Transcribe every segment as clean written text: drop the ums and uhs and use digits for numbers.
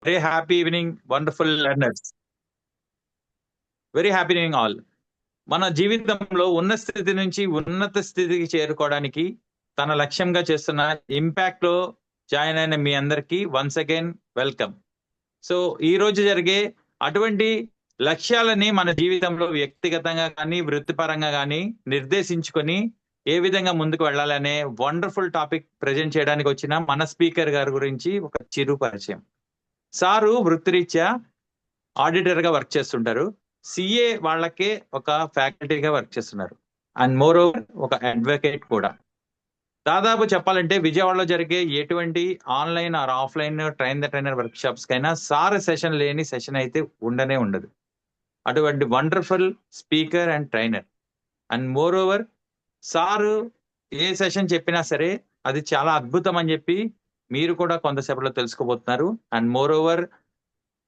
Very happy evening, wonderful learners. Very happy evening all. మన జీవితంలో ఉన్న స్థితి నుంచి ఉన్నత స్థితికి చేరుకోవడానికి తన లక్ష్యంగా చేస్తున్న ఇంపాక్ట్ లో జాయిన్ అయిన మీ అందరికీ వన్స్ అగైన్ వెల్కమ్. సో ఈ రోజు జరిగే అటువంటి లక్ష్యాలని మన జీవితంలో వ్యక్తిగతంగా కానీ వృత్తిపరంగా కానీ నిర్దేశించుకొని ఏ విధంగా ముందుకు వెళ్ళాలనే వండర్ఫుల్ టాపిక్ ప్రజెంట్ చేయడానికి వచ్చిన మన స్పీకర్ గారి గురించి ఒక చిరు పరిచయం. సారు వృత్తిరీత్యా ఆడిటర్ గా వర్క్ చేస్తుంటారు. సిఏ వాళ్ళకే ఒక ఫ్యాకల్టీగా వర్క్ చేస్తున్నారు. అండ్ మోర్ ఓవర్ ఒక అడ్వకేట్ కూడా. దాదాపు చెప్పాలంటే విజయవాడలో జరిగే ఎటువంటి online or offline train the trainer workshops కైనా సార్ సెషన్ లేని సెషన్ అయితే ఉండనే ఉండదు. అటువంటి wonderful speaker and trainer. And moreover sir ఏ సెషన్ చెప్పినా సరే అది చాలా అద్భుతం అని చెప్పి మీరు కూడా కొంతసేపట్లో తెలుసుకోబోతున్నారు. And moreover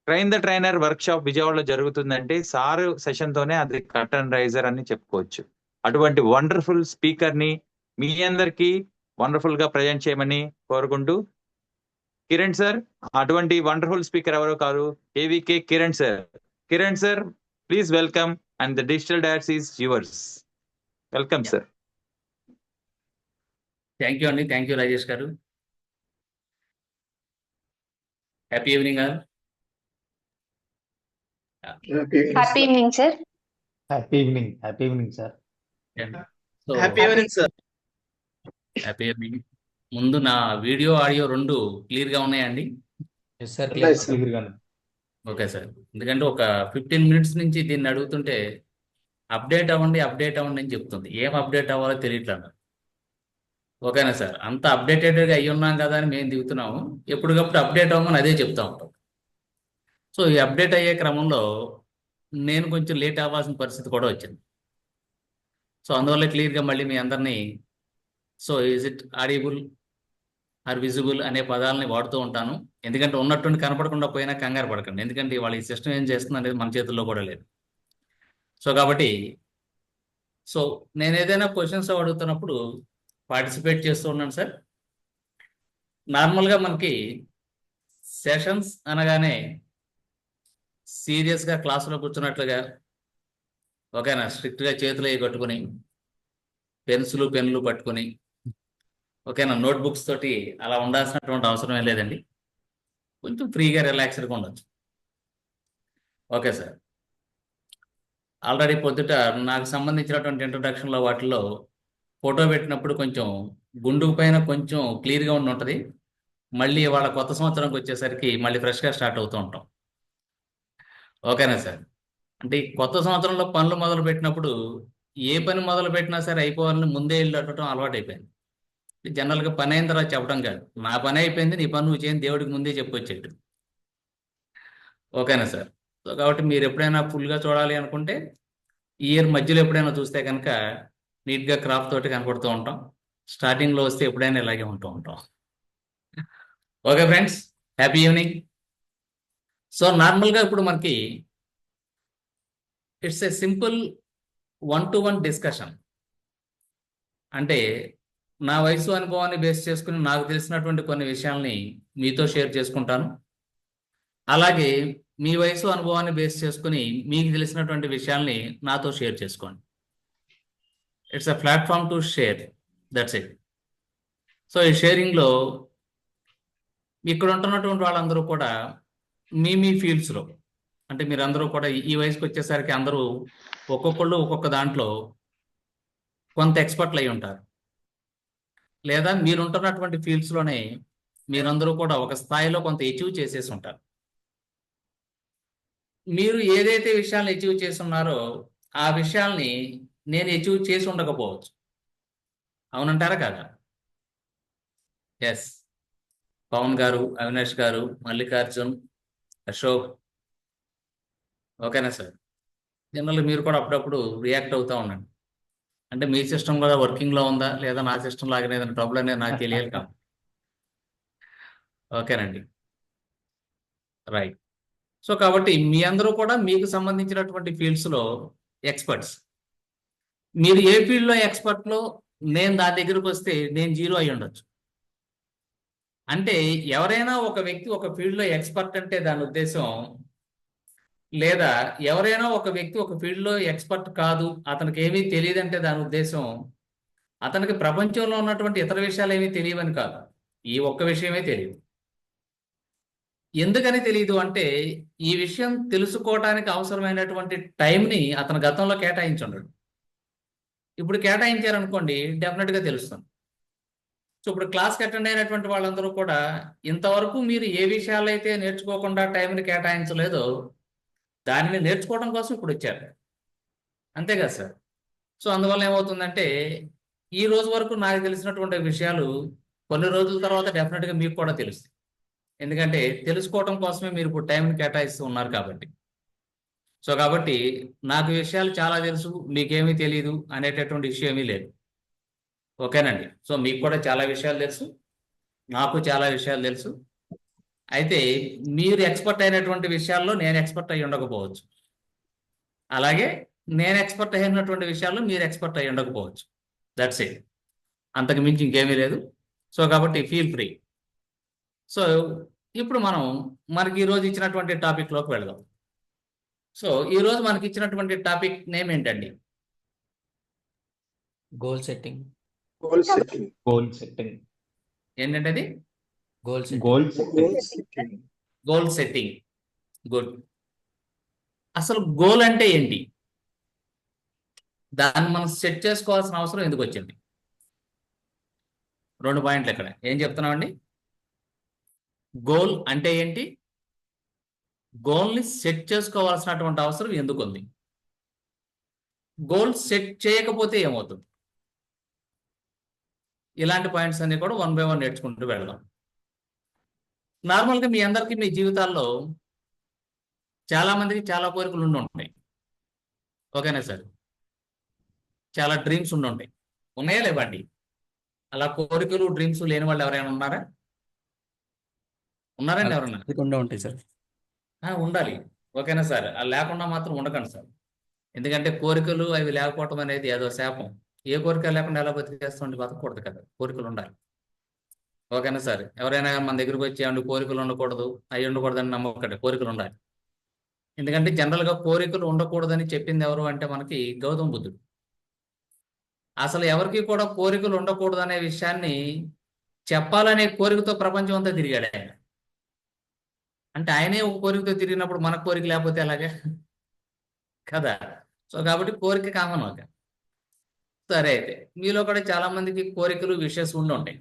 train the trainer workshop విజయవాడలో జరుగుతుందంటే సారు సెషన్ తోనే అది కర్టన్ రైజర్ అని చెప్పుకోవచ్చు. అటువంటి వండర్ఫుల్ స్పీకర్ ని మీ అందరికి వండర్ఫుల్ గా ప్రజెంట్ చేయమని కోరుకుంటూ, కిరణ్ సార్, అటువంటి వండర్ఫుల్ స్పీకర్ ఎవరో కాదు, AVK Kiran sir. Kiran sir, please welcome and the digital dais is yours. Welcome sir. Thank you అండి. Thank you Rajesh garu. Happy evening all. Happy evening sir. Happy evening sir. Happy evening sir. Happy evening. ముందు నా video audio రెండు clear గా ఉన్నాయండి? Yes sir, Yes, sir. Clear గానే. Okay sir. ఎందుకంటే ఒక 15 minutes నుంచి దీన్ని అడుగుతుంటే అప్డేట్ అవ్వండి అని చెప్తుంది. ఏం అప్డేట్ అవ్వాలో తెలియట్లేదు. ఓకేనా సార్? అంత అప్డేటెడ్గా అయ్యి ఉన్నాం కదా అని మేము దిగుతున్నాము. ఎప్పటికప్పుడు అప్డేట్ అవ్వమని అదే చెప్తా ఉంటాం. సో ఈ అప్డేట్ అయ్యే క్రమంలో నేను కొంచెం లేట్ అవ్వాల్సిన పరిస్థితి కూడా వచ్చింది. సో అందువల్ల క్లియర్గా మళ్ళీ మీ అందరినీ so is it audible or visible అనే పదాలని వాడుతూ ఉంటాను. ఎందుకంటే ఉన్నట్టుండి కనపడకుండా పోయినా కంగారు పడకండి. ఎందుకంటే వాళ్ళ ఈ సిస్టమ్ ఏం చేస్తుంది అనేది మన చేతుల్లో కూడా లేదు. సో కాబట్టి సో నేను ఏదైనా క్వశ్చన్స్ అడుగుతున్నప్పుడు పార్టిసిపేట్ చేస్తూ ఉన్నాను సార్. నార్మల్గా మనకి సెషన్స్ అనగానే సీరియస్గా క్లాసులో కూర్చున్నట్లుగా ఓకేనా, స్ట్రిక్ట్గా చేతులు అవి కట్టుకుని పెన్సిల్ పెన్నులు పట్టుకుని ఓకేనా నోట్బుక్స్ తోటి అలా ఉండాల్సినటువంటి అవసరం ఏం లేదండి. కొంచెం ఫ్రీగా రిలాక్స్డ్గా ఉండొచ్చు. Okay sir. ఆల్రెడీ పొద్దుట నాకు సంబంధించినటువంటి ఇంట్రొడక్షన్లో వాటిల్లో ఫోటో పెట్టినప్పుడు కొంచెం గుండు పైన కొంచెం క్లియర్గా ఉండి ఉంటుంది. మళ్ళీ వాళ్ళ కొత్త సంవత్సరంకి వచ్చేసరికి మళ్ళీ ఫ్రెష్గా స్టార్ట్ అవుతూ ఉంటాం. ఓకేనా సార్? అంటే ఈ కొత్త సంవత్సరంలో పనులు మొదలు పెట్టినప్పుడు ఏ పని మొదలు పెట్టినా సరే అయిపోవాలని ముందే వెళ్ళి అట్టడం అలవాటు అయిపోయింది. జనరల్గా పని అయిన తర్వాత చెప్పడం కాదు, నా పని అయిపోయింది నీ పని నువ్వు చేయని దేవుడికి ముందే చెప్పొచ్చేటు. ఓకేనా సార్? సో కాబట్టి మీరు ఎప్పుడైనా ఫుల్గా చూడాలి అనుకుంటే ఈ ఇయర్ మధ్యలో ఎప్పుడైనా చూస్తే కనుక నీట్గా క్రాఫ్ తోటి కనపడుతూ ఉంటాం. స్టార్టింగ్లో వస్తే ఎప్పుడైనా ఇలాగే ఉంటూ ఉంటాం. Okay friends, happy evening. So నార్మల్గా ఇప్పుడు మనకి it's a simple 1-to-1 discussion. అంటే నా వయసు అనుభవాన్ని బేస్ చేసుకుని నాకు తెలిసినటువంటి కొన్ని విషయాల్ని మీతో షేర్ చేసుకుంటాను. అలాగే మీ వయసు అనుభవాన్ని బేస్ చేసుకుని మీకు తెలిసినటువంటి విషయాల్ని నాతో షేర్ చేసుకోండి. It's a platform to share, that's it. So ఈ షేరింగ్లో ఇక్కడ ఉంటున్నటువంటి వాళ్ళందరూ కూడా మీ ఫీల్డ్స్లో, అంటే మీరందరూ కూడా ఈ వయసుకి వచ్చేసరికి అందరూ ఒక్కొక్కళ్ళు ఒక్కొక్క దాంట్లో కొంత ఎక్స్పర్ట్లు అయి ఉంటారు. లేదా మీరుంటున్నటువంటి ఫీల్డ్స్లోనే మీరందరూ కూడా ఒక స్థాయిలో కొంత అచీవ్ చేసేసి ఉంటారు. మీరు ఏదైతే విషయాలను అచీవ్ చేసి ఉన్నారో ఆ విషయాల్ని నేను అచీవ్ చేసి ఉండకపోవచ్చు. అవునంటారా కాదా? ఎస్, పవన్ గారు, అవినాష్ గారు, మల్లికార్జున్, అశోక్, ఓకేనా సార్? జనరల్గా మీరు కూడా అప్పుడప్పుడు రియాక్ట్ అవుతూ ఉండండి. అంటే మీ సిస్టమ్ కూడా వర్కింగ్లో ఉందా లేదా నా సిస్టమ్ లాగానే ఏదైనా ట్రబుల్ అనేది నాకు తెలియాలి కాదు. ఓకేనండి, రైట్. సో కాబట్టి మీ అందరూ కూడా మీకు సంబంధించినటువంటి ఫీల్డ్స్లో ఎక్స్పర్ట్స్. మీరు ఏ ఫీల్డ్లో ఎక్స్పర్ట్లో నేను నా దగ్గరకు వస్తే నేను 0 అయి ఉండొచ్చు. అంటే ఎవరైనా ఒక వ్యక్తి ఒక ఫీల్డ్లో ఎక్స్పర్ట్ అంటే దాని ఉద్దేశం, లేదా ఎవరైనా ఒక వ్యక్తి ఒక ఫీల్డ్లో ఎక్స్పర్ట్ కాదు, అతనికి ఏమీ తెలియదంటే దాని ఉద్దేశం అతనికి ప్రపంచంలో ఉన్నటువంటి ఇతర విషయాలు ఏమీ తెలియవని కాదు, ఈ ఒక్క విషయమే తెలియదు. ఎందుకని తెలియదు అంటే ఈ విషయం తెలుసుకోవడానికి అవసరమైనటువంటి టైంని అతను గతంలో కేటాయించుండడు. ఇప్పుడు కేటాయించారనుకోండి డెఫినెట్గా తెలుస్తుంది. సో ఇప్పుడు క్లాస్కి అటెండ్ అయినటువంటి వాళ్ళందరూ కూడా ఇంతవరకు మీరు ఏ విషయాలైతే నేర్చుకోకుండా టైంని కేటాయించలేదో దానిని నేర్చుకోవడం కోసం ఇప్పుడు వచ్చారు, అంతే కదా సార్? సో అందువల్ల ఏమవుతుందంటే ఈ రోజు వరకు నాకు తెలిసినటువంటి విషయాలు కొన్ని రోజుల తర్వాత డెఫినెట్గా మీకు కూడా తెలుస్తాయి. ఎందుకంటే తెలుసుకోవడం కోసమే మీరు ఇప్పుడు టైంని కేటాయిస్తూ ఉన్నారు కాబట్టి. సో కాబట్టి నాకు విషయాలు చాలా తెలుసు, మీకేమీ తెలియదు అనేటటువంటి విషయం ఏమీ లేదు. ఓకేనండి? సో మీకు కూడా చాలా విషయాలు తెలుసు, నాకు చాలా విషయాలు తెలుసు. అయితే మీరు ఎక్స్పర్ట్ అయినటువంటి విషయాల్లో నేను ఎక్స్పర్ట్ అయి ఉండకపోవచ్చు, అలాగే నేను ఎక్స్పర్ట్ అయినటువంటి విషయాల్లో మీరు ఎక్స్పర్ట్ అయి ఉండకపోవచ్చు. దట్స్ ఇట్, అంతకు మించి ఇంకేమీ లేదు. సో కాబట్టి ఫీల్ ఫ్రీ. సో ఇప్పుడు మనకి ఈరోజు ఇచ్చినటువంటి టాపిక్లోకి వెళదాం. సో ఈరోజు మనకి ఇచ్చినటువంటి టాపిక్ నేమ్ ఏంటండి? Goal setting. Goal setting. Goal setting. ఏంటంటే అది goal setting. Goal setting. Goal setting. Good. అసలు గోల్ అంటే ఏంటి, దాన్ని మనం సెట్ చేసుకోవాల్సిన అవసరం ఎందుకు వచ్చింది? 2 పాయింట్లు ఇక్కడ ఏం చెప్తున్నామండి. గోల్ అంటే ఏంటి, గోల్ని సెట్ చేసుకోవాల్సినటువంటి అవసరం ఎందుకు ఉంది, గోల్ సెట్ చేయకపోతే ఏమవుతుంది, ఇలాంటి పాయింట్స్ అన్ని కూడా 1 by 1 నేర్చుకుంటూ వెళ్దాం. నార్మల్గా మీ అందరికీ మీ జీవితాల్లో చాలా మందికి చాలా కోరికలు ఉండి ఉంటాయి. ఓకేనా సార్? చాలా డ్రీమ్స్ ఉండి ఉంటాయి. ఉన్నాయా లేవండి? అలా కోరికలు డ్రీమ్స్ లేని వాళ్ళు ఎవరైనా ఉన్నారా? ఉన్నారండి ఎవరన్నా? తప్పకుండా ఉంటాయి సార్. ఉండాలి. ఓకేనా సార్? అలా లేకుండా మాత్రం ఉండకండి సార్. ఎందుకంటే కోరికలు అవి లేకపోవటం అనేది ఏదో శాపం. ఏ కోరిక లేకుండా ఎలా బతికేస్తుంటే బతకూడదు కదా, కోరికలు ఉండాలి. ఓకేనా సార్? ఎవరైనా మన దగ్గరికి వచ్చి ఏమంటే కోరికలు ఉండకూడదు, అవి ఉండకూడదని నమ్మకండి, కోరికలు ఉండాలి. ఎందుకంటే జనరల్గా కోరికలు ఉండకూడదని చెప్పింది ఎవరు అంటే మనకి గౌతమ బుద్ధుడు. అసలు ఎవరికి కూడా కోరికలు ఉండకూడదు అనే విషయాన్ని చెప్పాలనే కోరికతో ప్రపంచం అంతా తిరిగాడు ఆయన. అంటే ఆయనే ఒక కోరికతో తిరిగినప్పుడు మన కోరిక లేకపోతే ఎలాగే కదా. సో కాబట్టి కోరిక కామన్. ఓకే సరే, అయితే మీలో కూడా చాలా మందికి కోరికలు విషెస్ ఉండి ఉంటాయి.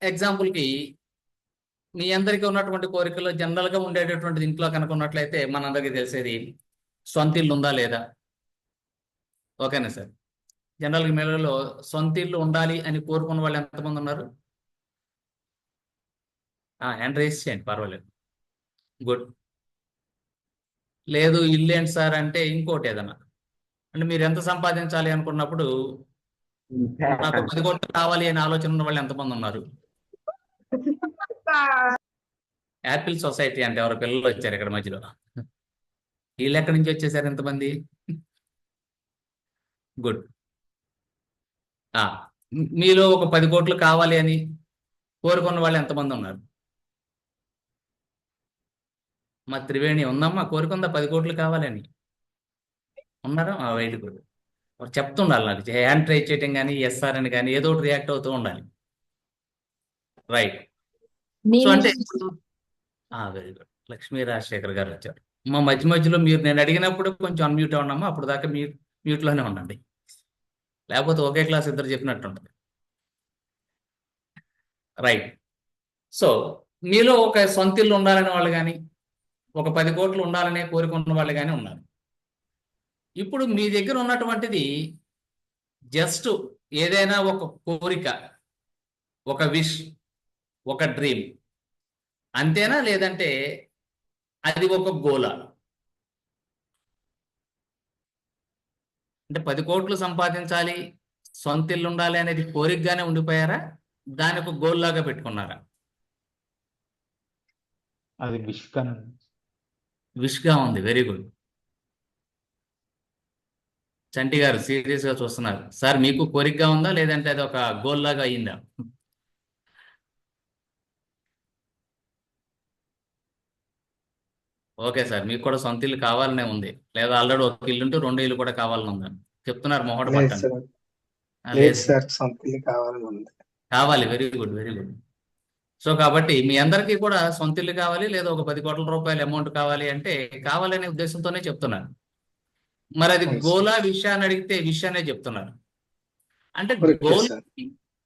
ఎగ్జాంపుల్కి మీ అందరికీ ఉన్నటువంటి కోరికలు జనరల్గా ఉండేటటువంటిది ఇంట్లో కనుక ఉన్నట్లయితే మనందరికీ తెలిసేది సొంత ఇల్లు ఉందా లేదా. ఓకేనా సార్? జనరల్గా మీలో సొంత ఇల్లు ఉండాలి అని కోరుకున్న వాళ్ళు ఎంతమంది ఉన్నారు? హ్యాండ్ రైజ్ చేయండి, పర్వాలేదు. గుడ్. లేదు ఇల్లు ఏంటి సార్ అంటే ఇంకోటి ఏదన్నా, అంటే మీరు ఎంత సంపాదించాలి అనుకున్నప్పుడు నాకు 10 కోట్లు కావాలి అని ఆలోచన ఉన్న వాళ్ళు ఎంతమంది ఉన్నారు? యాపిల్ సొసైటీ అంటే ఎవరో పిల్లలు వచ్చారు ఇక్కడ మధ్యలో. వీళ్ళు ఎక్కడి నుంచి వచ్చేసారు ఎంతమంది? గుడ్. మీలో ఒక 10 కోట్లు కావాలి అని కోరుకున్న వాళ్ళు ఎంతమంది ఉన్నారు? మా త్రివేణి ఉందమ్మా, కోరుకుందా 10 కోట్లు కావాలని? ఉన్నారా? Wait good. చెప్తుండాలి నాకు, హ్యాండ్ ట్రై చేయటం కానీ ఎస్ఆర్ అని కానీ ఏదో ఒకటి రియాక్ట్ అవుతూ ఉండాలి. రైట్. సో అంటే వెరీ గుడ్. లక్ష్మీ రాజశేఖర్ గారు వచ్చారు. మా మధ్య మధ్యలో మీరు నేను అడిగినప్పుడు కొంచెం అన్మ్యూట్ అవ్వడమ్మా, అప్పుడు దాకా మ్యూట్లోనే ఉండండి, లేకపోతే ఒకే క్లాస్ ఇద్దరు చెప్పినట్టు ఉంటుంది. రైట్. సో మీలో ఒక సొంత ఇల్లు ఉండాలనే వాళ్ళు కానీ ఒక 10 కోట్లు ఉండాలనే కోరుకున్న వాళ్ళు కానీ ఉన్నారు. ఇప్పుడు మీ దగ్గర ఉన్నటువంటిది జస్ట్ ఏదైనా ఒక కోరిక, ఒక విష్, ఒక డ్రీమ్ అంతేనా, లేదంటే అది ఒక గోలా? అంటే 10 కోట్లు సంపాదించాలి, సొంత ఇల్లు ఉండాలి అనేది కోరికగానే ఉండిపోయారా, దాని ఒక గోల్ లాగా పెట్టుకున్నారా? అది విష్గా ఉంది. Very good. చంటి గారు సీరియస్గా చూస్తున్నారు. సార్ మీకు కోరికగా ఉందా, లేదంటే అది ఒక గోల్ లాగా అయ్యిందా? ఓకే సార్, మీకు కూడా సొంత ఇల్లు కావాలనే ఉంది, లేదా ఆల్రెడీ ఒక ఇల్లు ఉంటే 2 ఇల్లు కూడా కావాలని ఉందా? చెప్తున్నారు మొహట లేదు పట్టండి. సార్, లేదు లేదు సార్, సొంత ఇల్లు కావాలని ఉంది. కావాలి, very good very good. So కాబట్టి మీ అందరికీ కూడా సొంత ఇల్లు కావాలి, లేదా ఒక 10 కోట్ల రూపాయల అమౌంట్ కావాలి అంటే కావాలనే ఉద్దేశంతోనే చెప్తున్నారు. మరి అది అవును సార్. గోలా విష్ అని అడిగితే విష్ అనే చెప్తున్నారు. అంటే కరెక్టే గోల్ సార్.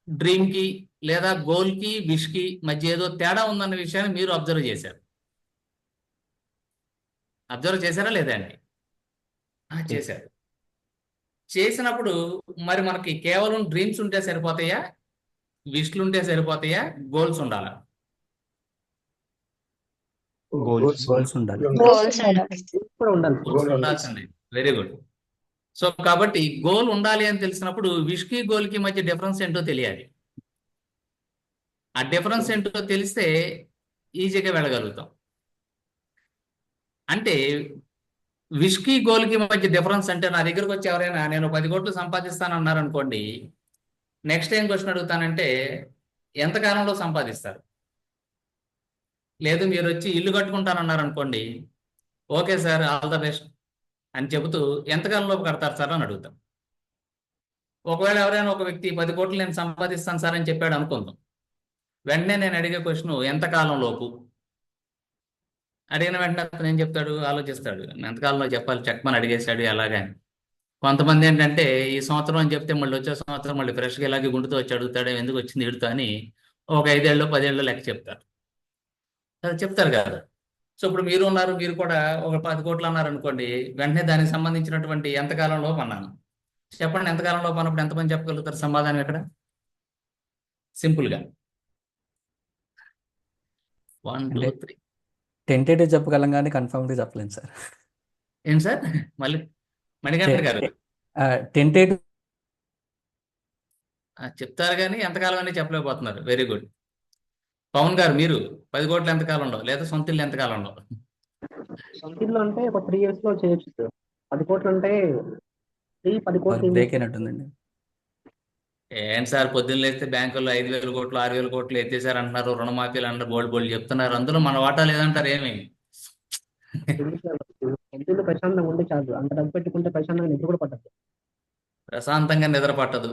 డ్రీమ్ కి లేదా గోల్ కి విష్ కి మధ్య ఏదో తేడా ఉందన్న విషయాన్ని మీరు అబ్జర్వ్ చేశారు. అబ్జర్వ్ చేశారా లేదా అండి? చేశారు. చేసినప్పుడు మరి మనకి కేవలం డ్రీమ్స్ ఉంటే సరిపోతాయా, విష్లు ఉంటే సరిపోతాయా, గోల్స్ ఉండాలా? గోల్స్ గోల్స్ ఉండాలి. గోల్స్ ఉండాలి. కూడా ఉండాలి. గోల్ ఉండాలి. ఉండాల్సిందే. Very good. సో కాబట్టి గోల్ ఉండాలి అని తెలిసినప్పుడు విష్ కి గోల్ కి మధ్య డిఫరెన్స్ ఏంటో తెలియాలి. ఆ డిఫరెన్స్ ఏంటో తెలిస్తే ఈజీగా వెళ్ళగలుగుతాం. అంటే విష్ కి గోల్ కి మధ్య డిఫరెన్స్ అంటే నా దగ్గరకు వచ్చి ఎవరైనా నేను 10 కోట్లు సంపాదిస్తాను అన్నారు అనుకోండి, నెక్స్ట్ ఏం క్వశ్చన్ అడుగుతానంటే ఎంతకాలంలో సంపాదిస్తారు? లేదు మీరు వచ్చి ఇల్లు కట్టుకుంటానన్నారు అనుకోండి, okay sir all the best అని చెబుతూ ఎంతకాలంలో కడతారు సార్ అని అడుగుతాం. ఒకవేళ ఎవరైనా ఒక వ్యక్తి 10 కోట్లు నేను సంపాదిస్తాను సార్ అని చెప్పాడు అనుకుందాం, వెంటనే నేను అడిగే క్వశ్చన్ ఎంతకాలంలోపు? అడిగిన వెంటనే అతను ఏం చెప్తాడు, ఆలోచిస్తాడు, ఎంతకాలంలో చెప్పాలి చెక్మని అడిగేశాడు ఎలాగని. కొంతమంది ఏంటంటే ఈ సంవత్సరం అని చెప్తే మళ్ళీ వచ్చే సంవత్సరం మళ్ళీ ఫ్రెష్గా ఇలాగే గుండుతో వచ్చి అడుగుతాడు, ఎందుకు వచ్చింది ఇడుతా అని ఒక 5 ఏళ్ళు 10 ఏళ్ళు లెక్క చెప్తారు. అది చెప్తారు కదా. సో ఇప్పుడు మీరు ఉన్నారు, మీరు కూడా ఒక 10 కోట్లు అన్నారు అనుకోండి, వెంటనే దానికి సంబంధించినటువంటి ఎంతకాలంలో అన్నాను చెప్పండి. ఎంతకాలంలో అన్నప్పుడు ఎంతమంది చెప్పగలుగుతారు సమాధానం ఇక్కడ? సింపుల్గా 1 2 అంటే 3. టెంటేటివ్ చెప్పగలం కానీ కన్ఫర్మ్గా చెప్పలేను సార్. ఏంటి సార్ మళ్ళీ మణికంఠ గారు టెంటేటివ్ చెప్తారు కానీ ఎంతకాలం అని చెప్పలేకపోతున్నారు. Very good. పవన్ గారు మీరు 10 కోట్లు ఎంతకాలంలో, లేదా సొంత ఇల్లు ఎంతకాలంలో? సొంత ఇల్లు అంటే ఒక 3 years లో చేయొచ్చు సార్. 10 కోట్లు అంటే 10 కోట్లు బ్రేక్ అయినట్టుందండి. ఏంటి సార్ పొద్దున్న లేస్తే బ్యాంకుల్లో 5,000 కోట్లు 6,000 కోట్లు ఎత్తేసారు అంటున్నారు, రుణమాఫీలు అంటారు, బోల్డ్ చెప్తున్నారు, అందులో మన వాటా లేదంటారు. ఏమి సొంత ఇల్లు ప్రశాంతంగా ఉంటే చాలు. అంత డబ్బు పెట్టుకుంటే ప్రశాంతంగా నిద్ర కూడా పట్టదు. ప్రశాంతంగా నిద్ర పట్టదు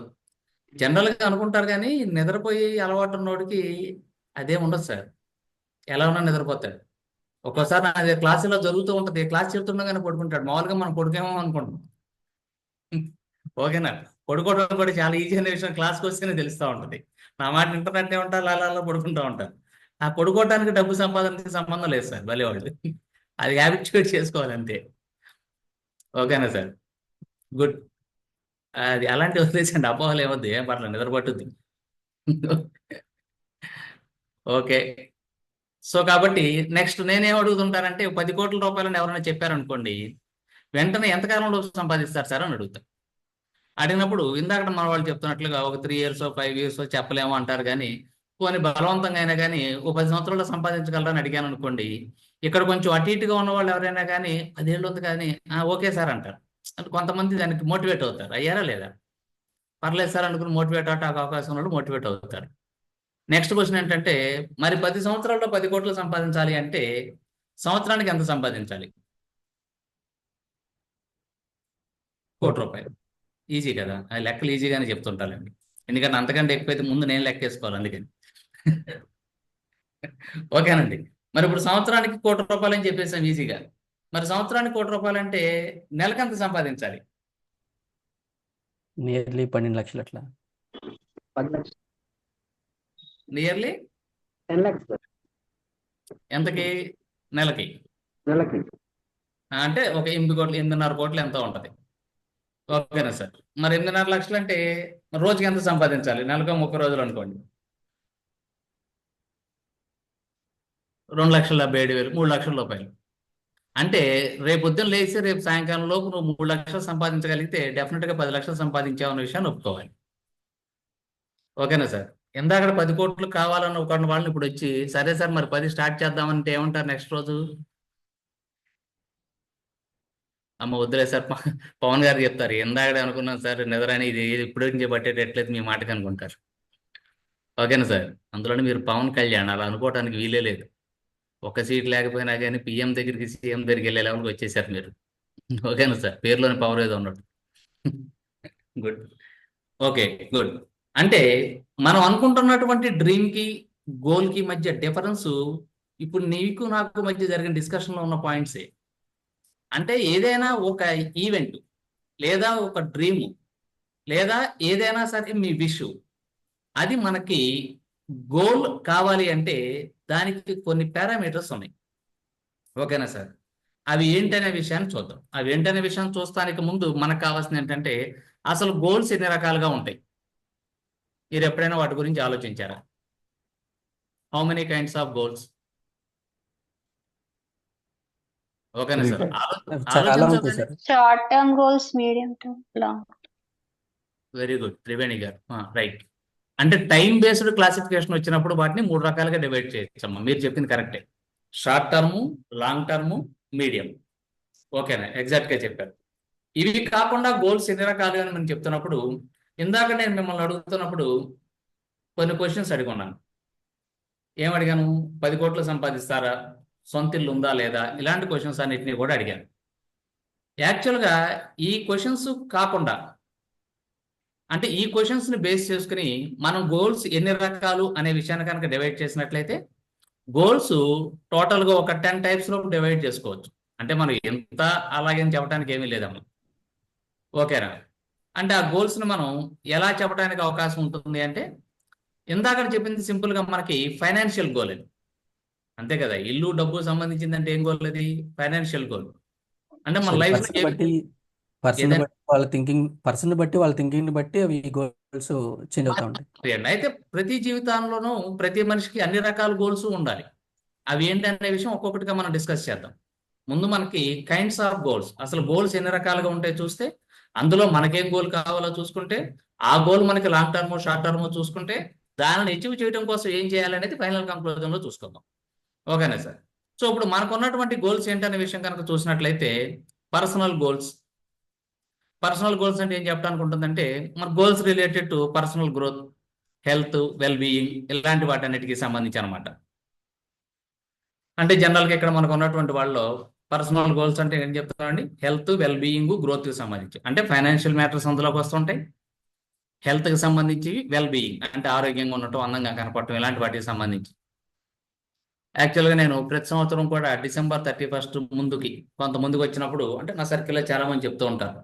జనరల్గా అనుకుంటారు, కానీ నిద్రపోయి అలవాటు ఉన్నోడికి అదే ఉండదు సార్. ఎలా ఉన్నా నిద్రపోతాడు. ఒక్కోసారి అదే క్లాసులో జరుగుతూ ఉంటుంది, క్లాస్ చెప్తుండగానే పడుకుంటాడు. మామూలుగా మనం పడుకేమో అనుకుంటాం. ఓకేనా? పడుకోవడం కూడా చాలా ఈజీ అనే విషయం క్లాస్కి వస్తేనే తెలుస్తూ ఉంటుంది. నా మాట ఇంటర్నెట్నే ఉంటారు, అలా పడుకుంటూ ఉంటారు. ఆ పడుకోవడానికి డబ్బు సంపాదనకి సంబంధం లేదు సార్, భలే వాళ్ళు. అది హ్యాబిట్యూట్ చేసుకోవాలి అంతే. ఓకేనా సార్? గుడ్. అది అలాంటి వదిలేసండి, అపోహలు ఏమొద్దు, ఏం పర్లేదు, నిద్ర పట్టుద్ది. ఓకే. సో కాబట్టి నెక్స్ట్ నేనేం అడుగుతుంటానంటే 10 కోట్ల రూపాయలని ఎవరైనా చెప్పారనుకోండి, వెంటనే ఎంతకాలంలో సంపాదిస్తారు సార్ అని అడుగుతారు. అడిగినప్పుడు ఇందాక మన వాళ్ళు చెప్తున్నట్లుగా ఒక 3 years 5 years చెప్పలేము అంటారు, కానీ పోనీ బలవంతంగా అయినా కానీ ఓ 10 సంవత్సరాల్లో సంపాదించగలరని అడిగాను అనుకోండి, ఇక్కడ కొంచెం అటు ఇటుగా ఉన్న వాళ్ళు ఎవరైనా కానీ 10 ఏళ్ళు ఉంది కానీ ఓకే సార్ అంటారు. అంటే కొంతమంది దానికి మోటివేట్ అవుతారు. అయ్యారా లేదా? పర్లేదు సార్ అనుకుని మోటివేట్ అవటానికి అవకాశం వాళ్ళు మోటివేట్ అవుతారు. నెక్స్ట్ క్వశ్చన్ ఏంటంటే మరి 10 సంవత్సరాల్లో 10 కోట్లు సంపాదించాలి అంటే సంవత్సరానికి ఎంత సంపాదించాలి? ₹1,00,00,000. ఈజీ కదా, ఆ లెక్కలు ఈజీగానే చెప్తుంటానండి, ఎందుకంటే అంతకంటే ఎక్కువైతే ముందు నేను లెక్కేసుకోవాలి, అందుకని. ఓకేనండి. మరి ఇప్పుడు సంవత్సరానికి ₹1,00,00,000 అని చెప్పేసాం ఈజీగా. మరి సంవత్సరానికి ₹1,00,00,000 అంటే నెలకు ఎంత సంపాదించాలి? నియర్లీ 12 లక్షలు అట్లా. 10 లక్షలు, నియర్లీ 10 lakhs సార్ ఎంతకి? నెలకి. నెలకి. అంటే ఒక 8 కోట్లు 8.5 కోట్లు ఎంతో ఉంటది. ఓకేనా సార్? మరి 8.5 లక్షలు అంటే రోజుకి ఎంత సంపాదించాలి? నెలకు 30 రోజులు అనుకోండి, 2,77,000, 3 లక్షల రూపాయలు. అంటే రేపు పొద్దున్న లేచి రేపు సాయంకాలం లోపు నువ్వు 3 లక్షలు సంపాదించగలిగితే డెఫినెట్గా 10 లక్షలు సంపాదించావు అనే విషయాన్ని ఒప్పుకోవాలి. ఓకేనా సార్? ఇందాక 10 కోట్లు కావాలని ఒక వాళ్ళని ఇప్పుడు వచ్చి సరే సార్ మరి 10 స్టార్ట్ చేద్దామంటే ఏమంటారు నెక్స్ట్ రోజు? అమ్మ వద్దులే సార్, పవన్ గారు చెప్తారు, ఇందాకడే అనుకున్నాను సార్ నిద్ర అని, ఇది ఇప్పుడు నుంచి పట్టేటట్లేదు మీ మాటకి అనుకుంటారు. ఓకేనా సార్? అందులోనే మీరు పవన్ కళ్యాణ్, అలా అనుకోవటానికి వీలే లేదు. ఒక సీట్ లేకపోయినా కానీ పిఎం దగ్గరికి సీఎం దగ్గరికి వెళ్ళే లెవెల్కి వచ్చేసారు మీరు. ఓకేనా సార్, పేరులోని పవర్ ఏదో ఉన్నట్టు. గుడ్. Okay, good. అంటే మనం అనుకుంటున్నటువంటి డ్రీమ్కి గోల్కి మధ్య డిఫరెన్స్ ఇప్పుడు నీకు నాకు మధ్య జరిగిన డిస్కషన్లో ఉన్న పాయింట్సే. అంటే ఏదైనా ఒక ఈవెంట్ లేదా ఒక డ్రీమ్ లేదా ఏదైనా సరే మీ విష్, అది మనకి గోల్ కావాలి అంటే దానికి కొన్ని పారామీటర్స్ ఉన్నాయి. ఓకేనా సార్? అవి ఏంటనే విషయాన్ని చూద్దాం. అవి ఏంటనే విషయాన్ని చూస్తానికి ముందు మనకు కావాల్సింది ఏంటంటే అసలు గోల్స్ ఎన్ని రకాలుగా ఉంటాయి. మీరు ఎప్పుడైనా వాటి గురించి ఆలోచించారా? How many kinds of goals? ఓకేనా సార్? చాలా ఉంటాయి ఆలోచించండి. Sir. Short term goals, medium term, long. Very good Triveni గారు, రైట్. అంటే టైం బేస్డ్ క్లాసిఫికేషన్ వచ్చినప్పుడు వాటిని 3 రకాలుగా డివైడ్ చేయొచ్చమ్మా. మీరు చెప్పింది కరెక్టే. Short term, long term, medium. ఓకేనా, ఎగ్జాక్ట్ గా చెప్పారు. ఇవి కాకుండా గోల్స్ ఎన్ని రకాలు అని మనం చెప్తున్నప్పుడు, ఇందాక నేను మిమ్మల్ని అడుగుతున్నప్పుడు కొన్ని క్వశ్చన్స్ అడిగున్నాను. ఏమడిగాను? 10 కోట్లు సంపాదిస్తారా, సొంత ఇల్లు ఉందా లేదా, ఇలాంటి క్వశ్చన్స్ అన్నిటిని కూడా అడిగాను. యాక్చువల్గా ఈ క్వశ్చన్స్ కాకుండా, అంటే ఈ క్వశ్చన్స్ ని బేస్ చేసుకుని మనం గోల్స్ ఎన్ని రకాలు అనే విషయాన్ని కనుక డివైడ్ చేసినట్లయితే గోల్స్ టోటల్ గా ఒక 10 టైప్స్ లో డివైడ్ చేసుకోవచ్చు. అంటే మనం ఎంత అలాగని చెప్పడానికి ఏమీ లేదమ్మా. ఓకేనా? అంటే ఆ గోల్స్ ని మనం ఎలా చెప్పడానికి అవకాశం ఉంటుంది అంటే, ఇందాక చెప్పింది సింపుల్ గా మనకి ఫైనాన్షియల్ గోల్ అది, అంతే కదా. ఇల్లు డబ్బు సంబంధించిందంటే ఏం గోల్ అది? Financial goal. అంటే మన లైఫ్ లో పర్సన్ బట్టి వాళ్ళ థింకింగ్ బట్టి అవి గోల్స్ చేంజ్ అవుతా ఉంటాయి. అయితే ప్రతి జీవితంలోనూ ప్రతి మనిషికి అన్ని రకాల గోల్స్ ఉండాలి. అవి ఏంటనే విషయం ఒక్కొక్కటిగా మనం డిస్కస్ చేద్దాం. ముందు మనకి కైండ్స్ ఆఫ్ గోల్స్, అసలు గోల్స్ ఎన్ని రకాలుగా ఉంటాయి చూస్తే, అందులో మనకేం గోల్ కావాలో చూసుకుంటే, ఆ గోల్ మనకి లాంగ్ టర్మ్ షార్ట్ టర్మ్ చూసుకుంటే, దానిని అచీవ్ చేయడం కోసం ఏం చేయాలనేది ఫైనల్ కంక్లూజన్ లో చూసుకుందాం. ఓకేనా సార్? సో ఇప్పుడు మనకు ఉన్నటువంటి గోల్స్ ఏంటనే విషయం కనుక చూసినట్లయితే, పర్సనల్ గోల్స్. పర్సనల్ గోల్స్ అంటే ఏం చెప్పడానికి ఉంటుందంటే, మన goals related to personal growth, health, well being, ఇలాంటి వాటన్నిటికి సంబంధించి అనమాట. అంటే జనరల్గా ఇక్కడ మనకు ఉన్నటువంటి వాళ్ళు పర్సనల్ గోల్స్ అంటే ఏం చెప్తారండి? హెల్త్, వెల్ బీయింగ్, గ్రోత్కి సంబంధించి. అంటే ఫైనాన్షియల్ మ్యాటర్స్ అందులోకి వస్తుంటాయి. హెల్త్కి సంబంధించి, వెల్ బీయింగ్ అంటే ఆరోగ్యంగా ఉండటం, అందంగా కనపడటం, ఇలాంటి వాటికి సంబంధించి. యాక్చువల్గా నేను ప్రతి సంవత్సరం కూడా December 31 ముందుకి కొంత ముందుకు వచ్చినప్పుడు, అంటే నా సర్కిల్లో చాలా మంది చెప్తూ ఉంటారు.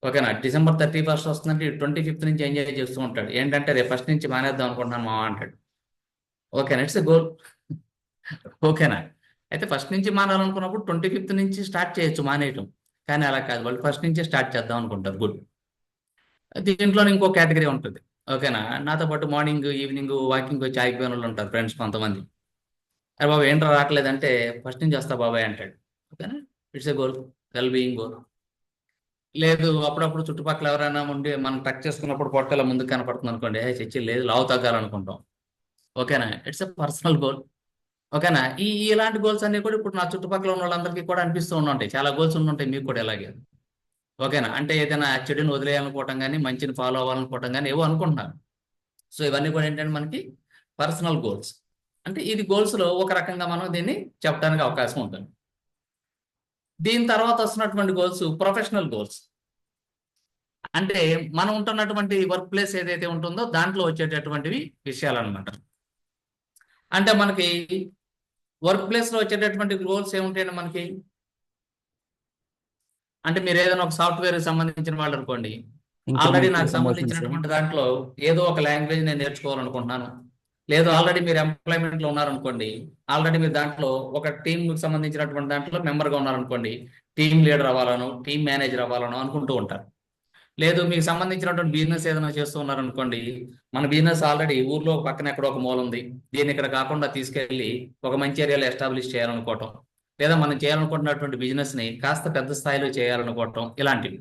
ఓకేనా, December 31 వస్తుందంటే 25th నుంచి ఎంజాయ్ చేస్తూ ఉంటాడు. ఏంటంటే రేపు ఫస్ట్ నుంచి మానేద్దాం అనుకుంటున్నాను మావా అంటాడు. ఓకేనా, ఇట్స్ ఎ గోల్. ఓకేనా, అయితే ఫస్ట్ నుంచి మానాలనుకున్నప్పుడు 25th నుంచి స్టార్ట్ చేయొచ్చు మానేయటం. కానీ అలా కాదు, వాళ్ళు ఫస్ట్ నుంచి స్టార్ట్ చేద్దాం అనుకుంటారు. గుడ్. దీంట్లో ఇంకో కేటగిరీ ఉంటుంది. ఓకేనా, నాతో పాటు మార్నింగ్ ఈవినింగ్ వాకింగ్ వచ్చి ఆగిపోయిన వాళ్ళు ఉంటారు ఫ్రెండ్స్ కొంతమంది. అరే బాబు ఏంట్రా రావట్లేదంటే, ఫస్ట్ నుంచి వస్తా బాబాయ్ అంటాడు. ఓకేనా, it's a goal, well being goal. లేదు అప్పుడప్పుడు చుట్టుపక్కల ఎవరైనా ఉండి మనం టచ్ చేసుకున్నప్పుడు పొట్టల ముందుకు కనపడుతుంది అనుకోండి, చచ్చి లేదు లావు తగ్గాలనుకుంటాం. ఓకేనా, ఇట్స్ ఎ పర్సనల్ గోల్. ఓకేనా, ఇలాంటి గోల్స్ అన్ని కూడా ఇప్పుడు నా చుట్టుపక్కల ఉన్న వాళ్ళందరికీ కూడా అనిపిస్తూ ఉంటాయి. చాలా గోల్స్ ఉంటాయి మీకు కూడా ఇలాగే. ఓకేనా, అంటే ఏదైనా చెడుని వదిలేయాలనుకోవటం కానీ, మంచిని ఫాలో అవ్వాలనుకోవటం కానీ ఏవో అనుకుంటున్నారు. సో ఇవన్నీ కూడా ఏంటంటే మనకి పర్సనల్ గోల్స్. అంటే ఇది గోల్స్ లో ఒక రకంగా మనం దీన్ని చెప్పడానికి అవకాశం ఉంటుంది. దీని తర్వాత వస్తున్నటువంటి గోల్స్ ప్రొఫెషనల్ గోల్స్. అంటే మనం ఉంటున్నటువంటి వర్క్ ప్లేస్ ఏదైతే ఉంటుందో దాంట్లో వచ్చేటటువంటివి విషయాలు అనమాట. అంటే మనకి వర్క్ ప్లేస్ లో వచ్చేటటువంటి గోల్స్ ఏముంటాయండి మనకి? అంటే మీరు ఏదైనా ఒక సాఫ్ట్వేర్ సంబంధించిన వాళ్ళు అనుకోండి, ఆల్రెడీ నాకు సంబంధించినటువంటి దాంట్లో ఏదో ఒక లాంగ్వేజ్ నేను నేర్చుకోవాలనుకుంటున్నాను. లేదు ఆల్రెడీ మీరు ఎంప్లాయ్మెంట్ లో ఉన్నారనుకోండి, ఆల్రెడీ మీరు దాంట్లో ఒక టీమ్ సంబంధించినటువంటి దాంట్లో మెంబర్గా ఉన్నారనుకోండి, టీమ్ లీడర్ అవ్వాలను, టీమ్ మేనేజర్ అవ్వాలను అనుకుంటూ ఉంటారు. లేదు మీకు సంబంధించినటువంటి బిజినెస్ ఏదైనా చేస్తూ ఉన్నారనుకోండి, మన బిజినెస్ ఆల్రెడీ ఊర్లో పక్కన ఎక్కడ ఒక మూల ఉంది, దీన్ని ఇక్కడ కాకుండా తీసుకెళ్లి ఒక మంచి ఏరియాలో ఎస్టాబ్లిష్ చేయాలనుకోవటం, లేదా మనం చేయాలనుకుంటున్నటువంటి బిజినెస్ ని కాస్త పెద్ద స్థాయిలో చేయాలనుకోవటం, ఇలాంటివి.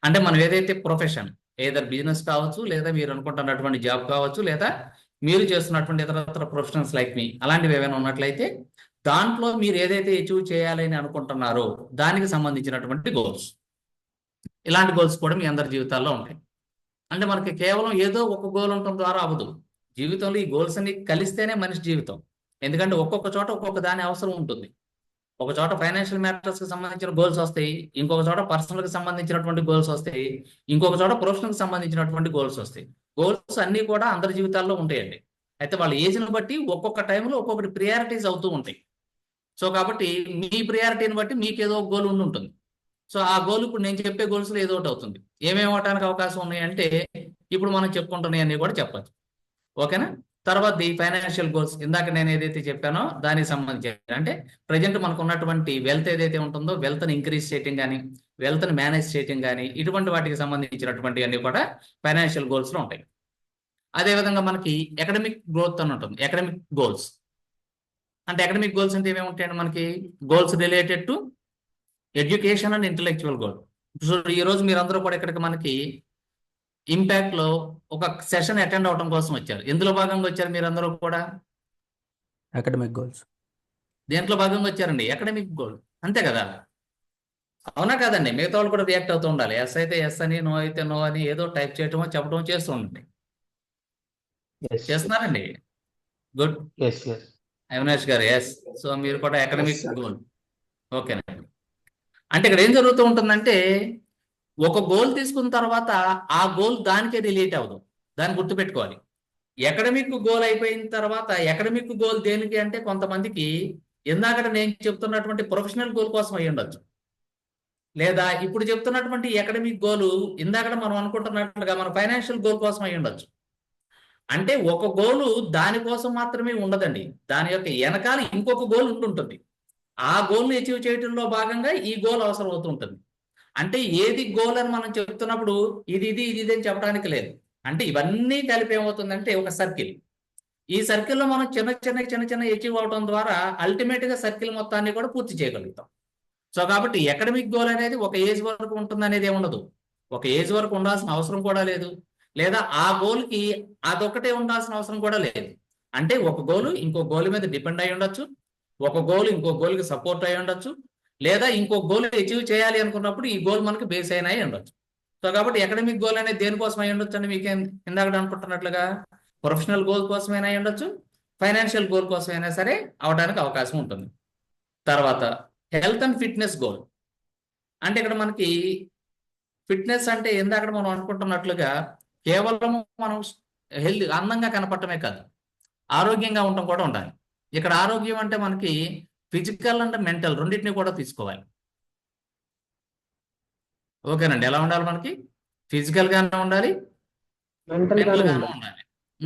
అంటే మనం ఏదైతే ప్రొఫెషన్, ఏదైనా బిజినెస్ కావచ్చు, లేదా మీరు అనుకుంటున్నటువంటి జాబ్ కావచ్చు, లేదా మీరు చేస్తున్నటువంటి ఇతర ప్రొఫెషనల్స్ లైక్ మీ, అలాంటివి ఏమైనా ఉన్నట్లయితే దాంట్లో మీరు ఏదైతే అచీవ్ చేయాలని అనుకుంటున్నారో దానికి సంబంధించినటువంటి గోల్స్. ఇలాంటి గోల్స్ కూడా మీ అందరి జీవితాల్లో ఉంటాయి. అంటే మనకి కేవలం ఏదో ఒక గోల్ ఉండటం ద్వారా అవ్వదు. జీవితంలో ఈ గోల్స్ అన్ని కలిస్తేనే మనిషి జీవితం. ఎందుకంటే ఒక్కొక్క చోట ఒక్కొక్క దాని అవసరం ఉంటుంది. ఒక చోట ఫైనాన్షియల్ మ్యాటర్స్ కి సంబంధించిన గోల్స్ వస్తాయి, ఇంకొక చోట పర్సనల్ కి సంబంధించినటువంటి గోల్స్ వస్తాయి, ఇంకొక చోట ప్రొఫెషనల్ కి సంబంధించినటువంటి గోల్స్ వస్తాయి. గోల్స్ అన్ని కూడా అందరి జీవితాల్లో ఉంటాయండి. అయితే వాళ్ళ ఏజ్ని బట్టి ఒక్కొక్క టైంలో ఒక్కొక్కటి ప్రియారిటీస్ అవుతూ ఉంటాయి. సో కాబట్టి మీ ప్రియారిటీని బట్టి మీకు ఏదో ఒక గోల్ ఉండి ఉంటుంది. సో ఆ గోల్ ఇప్పుడు నేను చెప్పే గోల్స్లో ఏదో ఒకటి అవుతుంది. ఏమేమి అవడానికి అవకాశం ఉన్నాయంటే ఇప్పుడు మనం చెప్పుకుంటున్నాయి అన్ని కూడా చెప్పచ్చు. ఓకేనా? తర్వాత ఈ ఫైనాన్షియల్ గోల్స్ ఇందాక నేను ఏదైతే చెప్పానో దానికి సంబంధించి అంటే ప్రజెంట్ మనకు ఉన్నటువంటి వెల్త్ ఏదైతే ఉంటుందో వెల్త్ని ఇంక్రీజ్ చేయటం కానీ వెల్త్ని మేనేజ్ చేయటం కానీ ఇటువంటి వాటికి సంబంధించినటువంటి అన్ని కూడా ఫైనాన్షియల్ గోల్స్లో ఉంటాయి. అదేవిధంగా మనకి ఎకడమిక్ గ్రోత్ అని ఉంటుంది. ఎకడమిక్ గోల్స్ అంటే ఎకడమిక్ గోల్స్ అంటే ఏమేమి ఉంటాయండి మనకి? Goals related to education and intellectual goal. So ఈ రోజు మీరందరూ కూడా ఇక్కడికి మనకి ఇంపాక్ట్ లో ఒక సెషన్ అటెండ్ అవడం కోసం వచ్చారు. ఎందులో భాగంగా వచ్చారు మీరందరూ కూడా? Academic goals. దేంట్లో భాగంగా వచ్చారండి? అకాడమిక్ గోల్, అంతే కదా? అవునా కాదండి? మిగతా వాళ్ళు కూడా రియాక్ట్ అవుతూ ఉండాలి. ఎస్ అయితే ఎస్ అని, నో అయితే నో అని ఏదో టైప్ చేయటమో చెప్పడమో చేస్తూ ఉండండి. చేస్తున్నారండి? గుడ్. అవినాష్ గారు ఎస్. సో మీరు కూడా అకాడమిక్ Yes, sir. గోల్. ఓకేనండి. అంటే ఇక్కడ ఏం జరుగుతూ ఉంటుందంటే ఒక గోల్ తీసుకున్న తర్వాత ఆ గోల్ దానికే రిలేట్ అవ్వదు. దాన్ని గుర్తుపెట్టుకోవాలి. ఎకడమిక్ గోల్ అయిపోయిన తర్వాత ఎకడమిక్ గోల్ దేనికి అంటే కొంతమందికి ఇందాక నేను చెప్తున్నటువంటి ప్రొఫెషనల్ గోల్ కోసం అయ్యి ఉండొచ్చు, లేదా ఇప్పుడు చెప్తున్నటువంటి ఎకడమిక్ గోల్ ఇందాక మనం అనుకుంటున్నట్లుగా మన ఫైనాన్షియల్ గోల్ కోసం అయ్యి ఉండొచ్చు. అంటే ఒక గోలు దానికోసం మాత్రమే ఉండదండి, దాని యొక్క వెనకాల ఇంకొక గోల్ ఉంటుంటుంది. ఆ గోల్ని అచీవ్ చేయడంలో భాగంగా ఈ గోల్ అవసరం అవుతుంటుంది. అంటే ఏది గోల్ అని మనం చెప్తున్నప్పుడు ఇది ఇది ఇది ఇది అని చెప్పడానికి లేదు. అంటే ఇవన్నీ కలిపి ఏమవుతుందంటే ఒక సర్కిల్. ఈ సర్కిల్లో మనం చిన్న చిన్న అచీవ్ అవడం ద్వారా అల్టిమేట్ గా సర్కిల్ మొత్తాన్ని కూడా పూర్తి చేయగలుగుతాం. సో కాబట్టి ఎకడమిక్ గోల్ అనేది ఒక ఏజ్ వరకు ఉంటుంది అనేది ఏముండదు. ఒక ఏజ్ వరకు ఉండాల్సిన అవసరం కూడా లేదు, లేదా ఆ గోల్ కి అదొకటే ఉండాల్సిన అవసరం కూడా లేదు. అంటే ఒక గోల్ ఇంకో గోల్ మీద డిపెండ్ అయి ఉండొచ్చు, ఒక గోల్ ఇంకో గోల్ కి సపోర్ట్ అయి ఉండొచ్చు, లేదా ఇంకో గోల్ అచీవ్ చేయాలి అనుకున్నప్పుడు ఈ గోల్ మనకి బేస్ అయినా అయి ఉండొచ్చు. సో కాబట్టి ఎకడమిక్ గోల్ అనేది దేనికోసం అయి ఉండొచ్చు అని మీకు ఇందాక అనుకుంటున్నట్లుగా ప్రొఫెషనల్ గోల్ కోసమైనా అయి ఉండొచ్చు, ఫైనాన్షియల్ గోల్ కోసమైనా సరే అవడానికి అవకాశం ఉంటుంది. తర్వాత హెల్త్ అండ్ ఫిట్నెస్ గోల్ అంటే ఇక్కడ మనకి ఫిట్నెస్ అంటే ఇందాక మనం అనుకుంటున్నట్లుగా కేవలం మనం హెల్త్ అందంగా కనపడటమే కాదు, ఆరోగ్యంగా ఉండటం కూడా ఉండాలి. ఇక్కడ ఆరోగ్యం అంటే మనకి ఫిజికల్ అండ్ మెంటల్ రెండింటిని కూడా తీసుకోవాలి. ఓకేనండి? ఎలా ఉండాలి? మనకి ఫిజికల్ గానే ఉండాలి, మెంటల్ మెంటల్ గానే గానే ఉండాలి. ఉండాలి.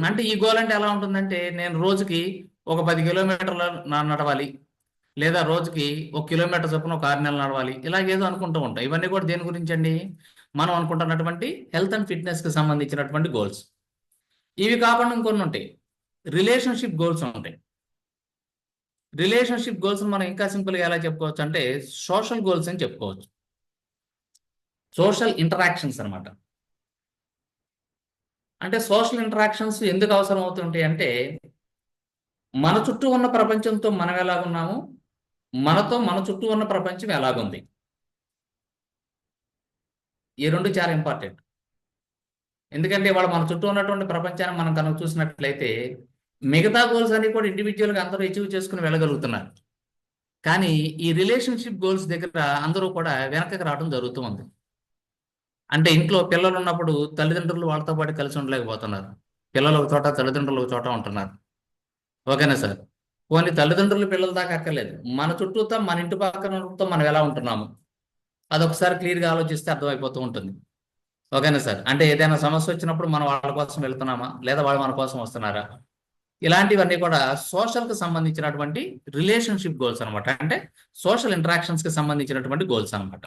అంటే ఈ గోల్ అంటే ఎలా ఉంటుందంటే నేను రోజుకి ఒక 10 కిలోమీటర్ల నడవాలి, లేదా రోజుకి 1 కిలోమీటర్ చొప్పున ఒక 6 నెలలు నడవాలి, ఇలాగేదో అనుకుంటూ ఉంటాం. ఇవన్నీ కూడా దేని గురించి అండి? మనం అనుకుంటున్నటువంటి హెల్త్ అండ్ ఫిట్నెస్ కి సంబంధించినటువంటి గోల్స్. ఇవి కాకుండా ఇంకొన్ని ఉంటాయి, రిలేషన్షిప్ గోల్స్ ఉంటాయి. రిలేషన్షిప్ గోల్స్ మనం ఇంకా సింపుల్గా ఎలా చెప్పుకోవచ్చు అంటే సోషల్ గోల్స్ అని చెప్పుకోవచ్చు. సోషల్ ఇంటరాక్షన్స్ అన్నమాట. అంటే సోషల్ ఇంటరాక్షన్స్ ఎందుకు అవసరం అవుతుంటాయి అంటే మన చుట్టూ ఉన్న ప్రపంచంతో మనం ఎలాగున్నాము, మనతో మన చుట్టూ ఉన్న ప్రపంచం ఎలాగుంది, ఈ రెండు చాలా ఇంపార్టెంట్. ఎందుకంటే ఇవాళ మన చుట్టూ ఉన్నటువంటి ప్రపంచాన్ని మనం కనుక చూసినట్లయితే మిగతా గోల్స్ అన్ని కూడా ఇండివిజువల్గా అందరూ అచీవ్ చేసుకుని వెళ్ళగలుగుతున్నారు, కానీ ఈ రిలేషన్షిప్ గోల్స్ దగ్గర అందరూ కూడా వెనకకి రావడం జరుగుతుంది. అంటే ఇంట్లో పిల్లలు ఉన్నప్పుడు తల్లిదండ్రులు వాళ్ళతో పాటు కలిసి ఉండలేకపోతున్నారు, పిల్లలు ఒక చోట తల్లిదండ్రులు ఒక చోట ఉంటున్నారు. ఓకేనా సార్? కొన్ని తల్లిదండ్రులు పిల్లల దాకా అక్కర్లేదు, మన చుట్టూతో మన ఇంటి పక్కనతో మనం ఎలా ఉంటున్నాము అదొకసారి క్లియర్గా ఆలోచిస్తే అర్థమైపోతూ ఉంటుంది. ఓకేనా సార్? అంటే ఏదైనా సమస్య వచ్చినప్పుడు మనం వాళ్ళ కోసం వెళ్తున్నామా, లేదా వాళ్ళు మన కోసం వస్తున్నారా, ఇలాంటివన్నీ కూడా సోషల్ కి సంబంధించినటువంటి రిలేషన్షిప్ గోల్స్ అనమాట. అంటే సోషల్ ఇంటరాక్షన్స్ కి సంబంధించినటువంటి గోల్స్ అనమాట.